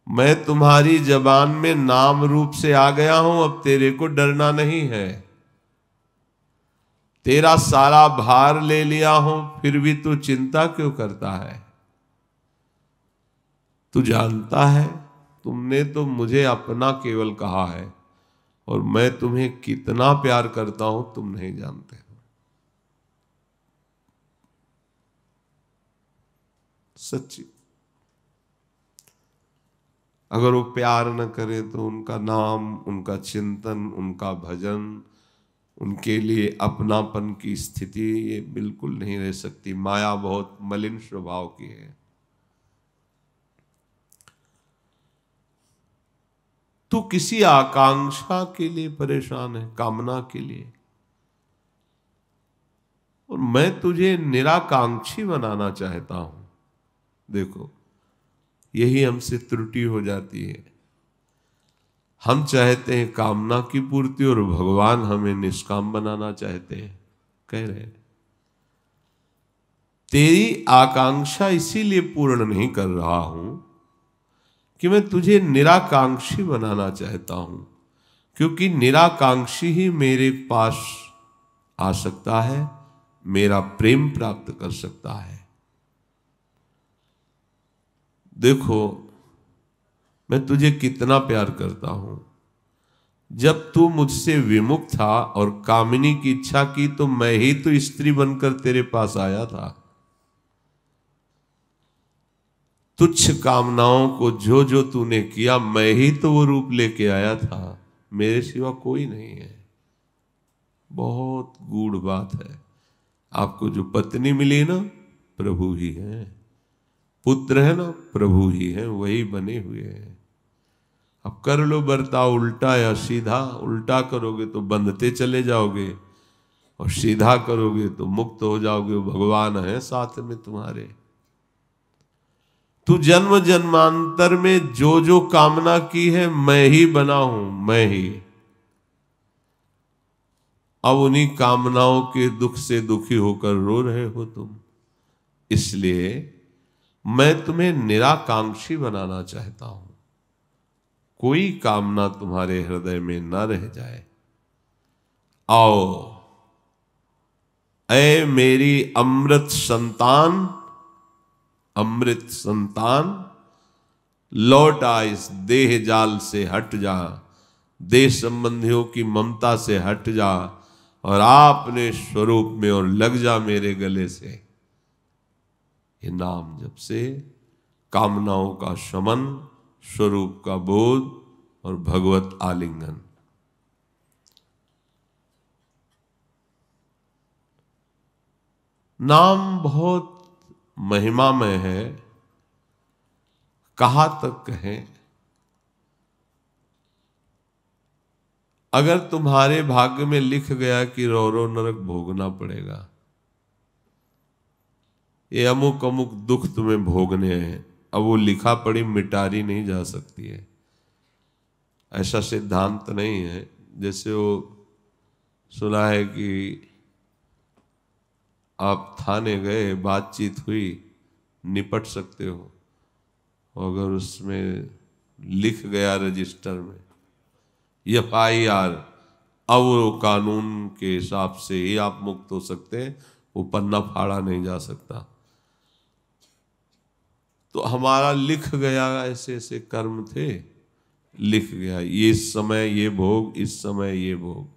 मैं तुम्हारी जबान में नाम रूप से आ गया हूं, अब तेरे को डरना नहीं है। तेरा सारा भार ले लिया हूं, फिर भी तू चिंता क्यों करता है? तू जानता है तुमने तो मुझे अपना केवल कहा है, और मैं तुम्हें कितना प्यार करता हूं तुम नहीं जानते हो। सच्ची। अगर वो प्यार न करे तो उनका नाम, उनका चिंतन, उनका भजन, उनके लिए अपनापन की स्थिति ये बिल्कुल नहीं रह सकती। माया बहुत मलिन स्वभाव की है। तू किसी आकांक्षा के लिए परेशान है, कामना के लिए, और मैं तुझे निराकांक्षी बनाना चाहता हूं। देखो, यही हमसे त्रुटि हो जाती है। हम चाहते हैं कामना की पूर्ति और भगवान हमें निष्काम बनाना चाहते हैं। कह रहे हैं तेरी आकांक्षा इसीलिए पूर्ण नहीं कर रहा हूं कि मैं तुझे निराकांक्षी बनाना चाहता हूं, क्योंकि निराकांक्षी ही मेरे पास आ सकता है, मेरा प्रेम प्राप्त कर सकता है। देखो, मैं तुझे कितना प्यार करता हूं। जब तू मुझसे विमुख था और कामिनी की इच्छा की, तो मैं ही तो स्त्री बनकर तेरे पास आया था। तुच्छ कामनाओं को जो जो तूने किया, मैं ही तो वो रूप लेके आया था। मेरे सिवा कोई नहीं है। बहुत गूढ़ बात है। आपको जो पत्नी मिली ना, प्रभु ही है। पुत्र है ना, प्रभु ही है, वही बने हुए हैं। अब कर लो बर्ताव उल्टा या सीधा। उल्टा करोगे तो बंधते चले जाओगे, और सीधा करोगे तो मुक्त हो जाओगे। भगवान है साथ में तुम्हारे। तू जन्म जन्मांतर में जो जो कामना की है, मैं ही बना हूं, मैं ही। अब उन्हीं कामनाओं के दुख से दुखी होकर रो रहे हो तुम। इसलिए मैं तुम्हें निराकांक्षी बनाना चाहता हूं। कोई कामना तुम्हारे हृदय में न रह जाए। आओ ऐ मेरी अमृत संतान, अमृत संतान, लौट आ इस देह जाल से हट जा। देह संबंधियों की ममता से हट जा और अपने स्वरूप में और लग जा मेरे गले से। ये नाम जप से कामनाओं का शमन, स्वरूप का बोध और भगवत आलिंगन। नाम बहुत महिमामय है। कहाँ तक कहें, अगर तुम्हारे भाग्य में लिख गया कि रो रो नरक भोगना पड़ेगा, ये अमुक अमुक दुख तुम्हें भोगने हैं, अब वो लिखा पड़ी मिटारी नहीं जा सकती है। ऐसा सिद्धांत नहीं है। जैसे वो सुना है कि आप थाने गए, बातचीत हुई, निपट सकते हो। अगर उसमें लिख गया रजिस्टर में FIR, अब वो कानून के हिसाब से ही आप मुक्त हो सकते हैं, वो पन्ना फाड़ा नहीं जा सकता। तो हमारा लिख गया, ऐसे ऐसे कर्म थे, लिख गया ये समय ये भोग, इस समय ये भोग।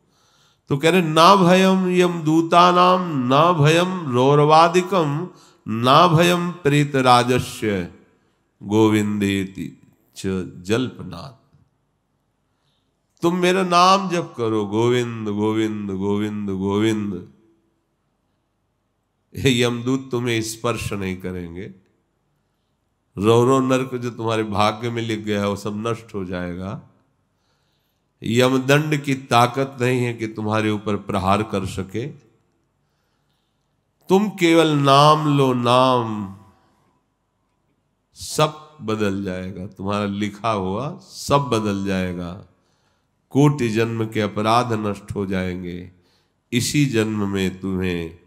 तो कह रहे ना भयम यम दूतानाम, ना भयम रौरवादिकम, ना भयम प्रेत राजस्य, गोविंदेति च जल्पनाथ। तुम मेरा नाम जप करो, गोविंद गोविंद गोविंद गोविंद। ये यमदूत तुम्हें स्पर्श नहीं करेंगे। रौरो नरक जो तुम्हारे भाग्य में लिख गया है वो सब नष्ट हो जाएगा। यमदंड की ताकत नहीं है कि तुम्हारे ऊपर प्रहार कर सके। तुम केवल नाम लो, नाम। सब बदल जाएगा, तुम्हारा लिखा हुआ सब बदल जाएगा। कोटि जन्म के अपराध नष्ट हो जाएंगे, इसी जन्म में तुम्हें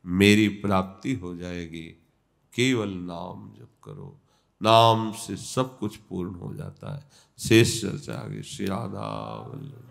मेरी प्राप्ति हो जाएगी। केवल नाम जप करो, नाम से सब कुछ पूर्ण हो जाता है। शेष चर्चा आगे। श्री राधा वल्लभ।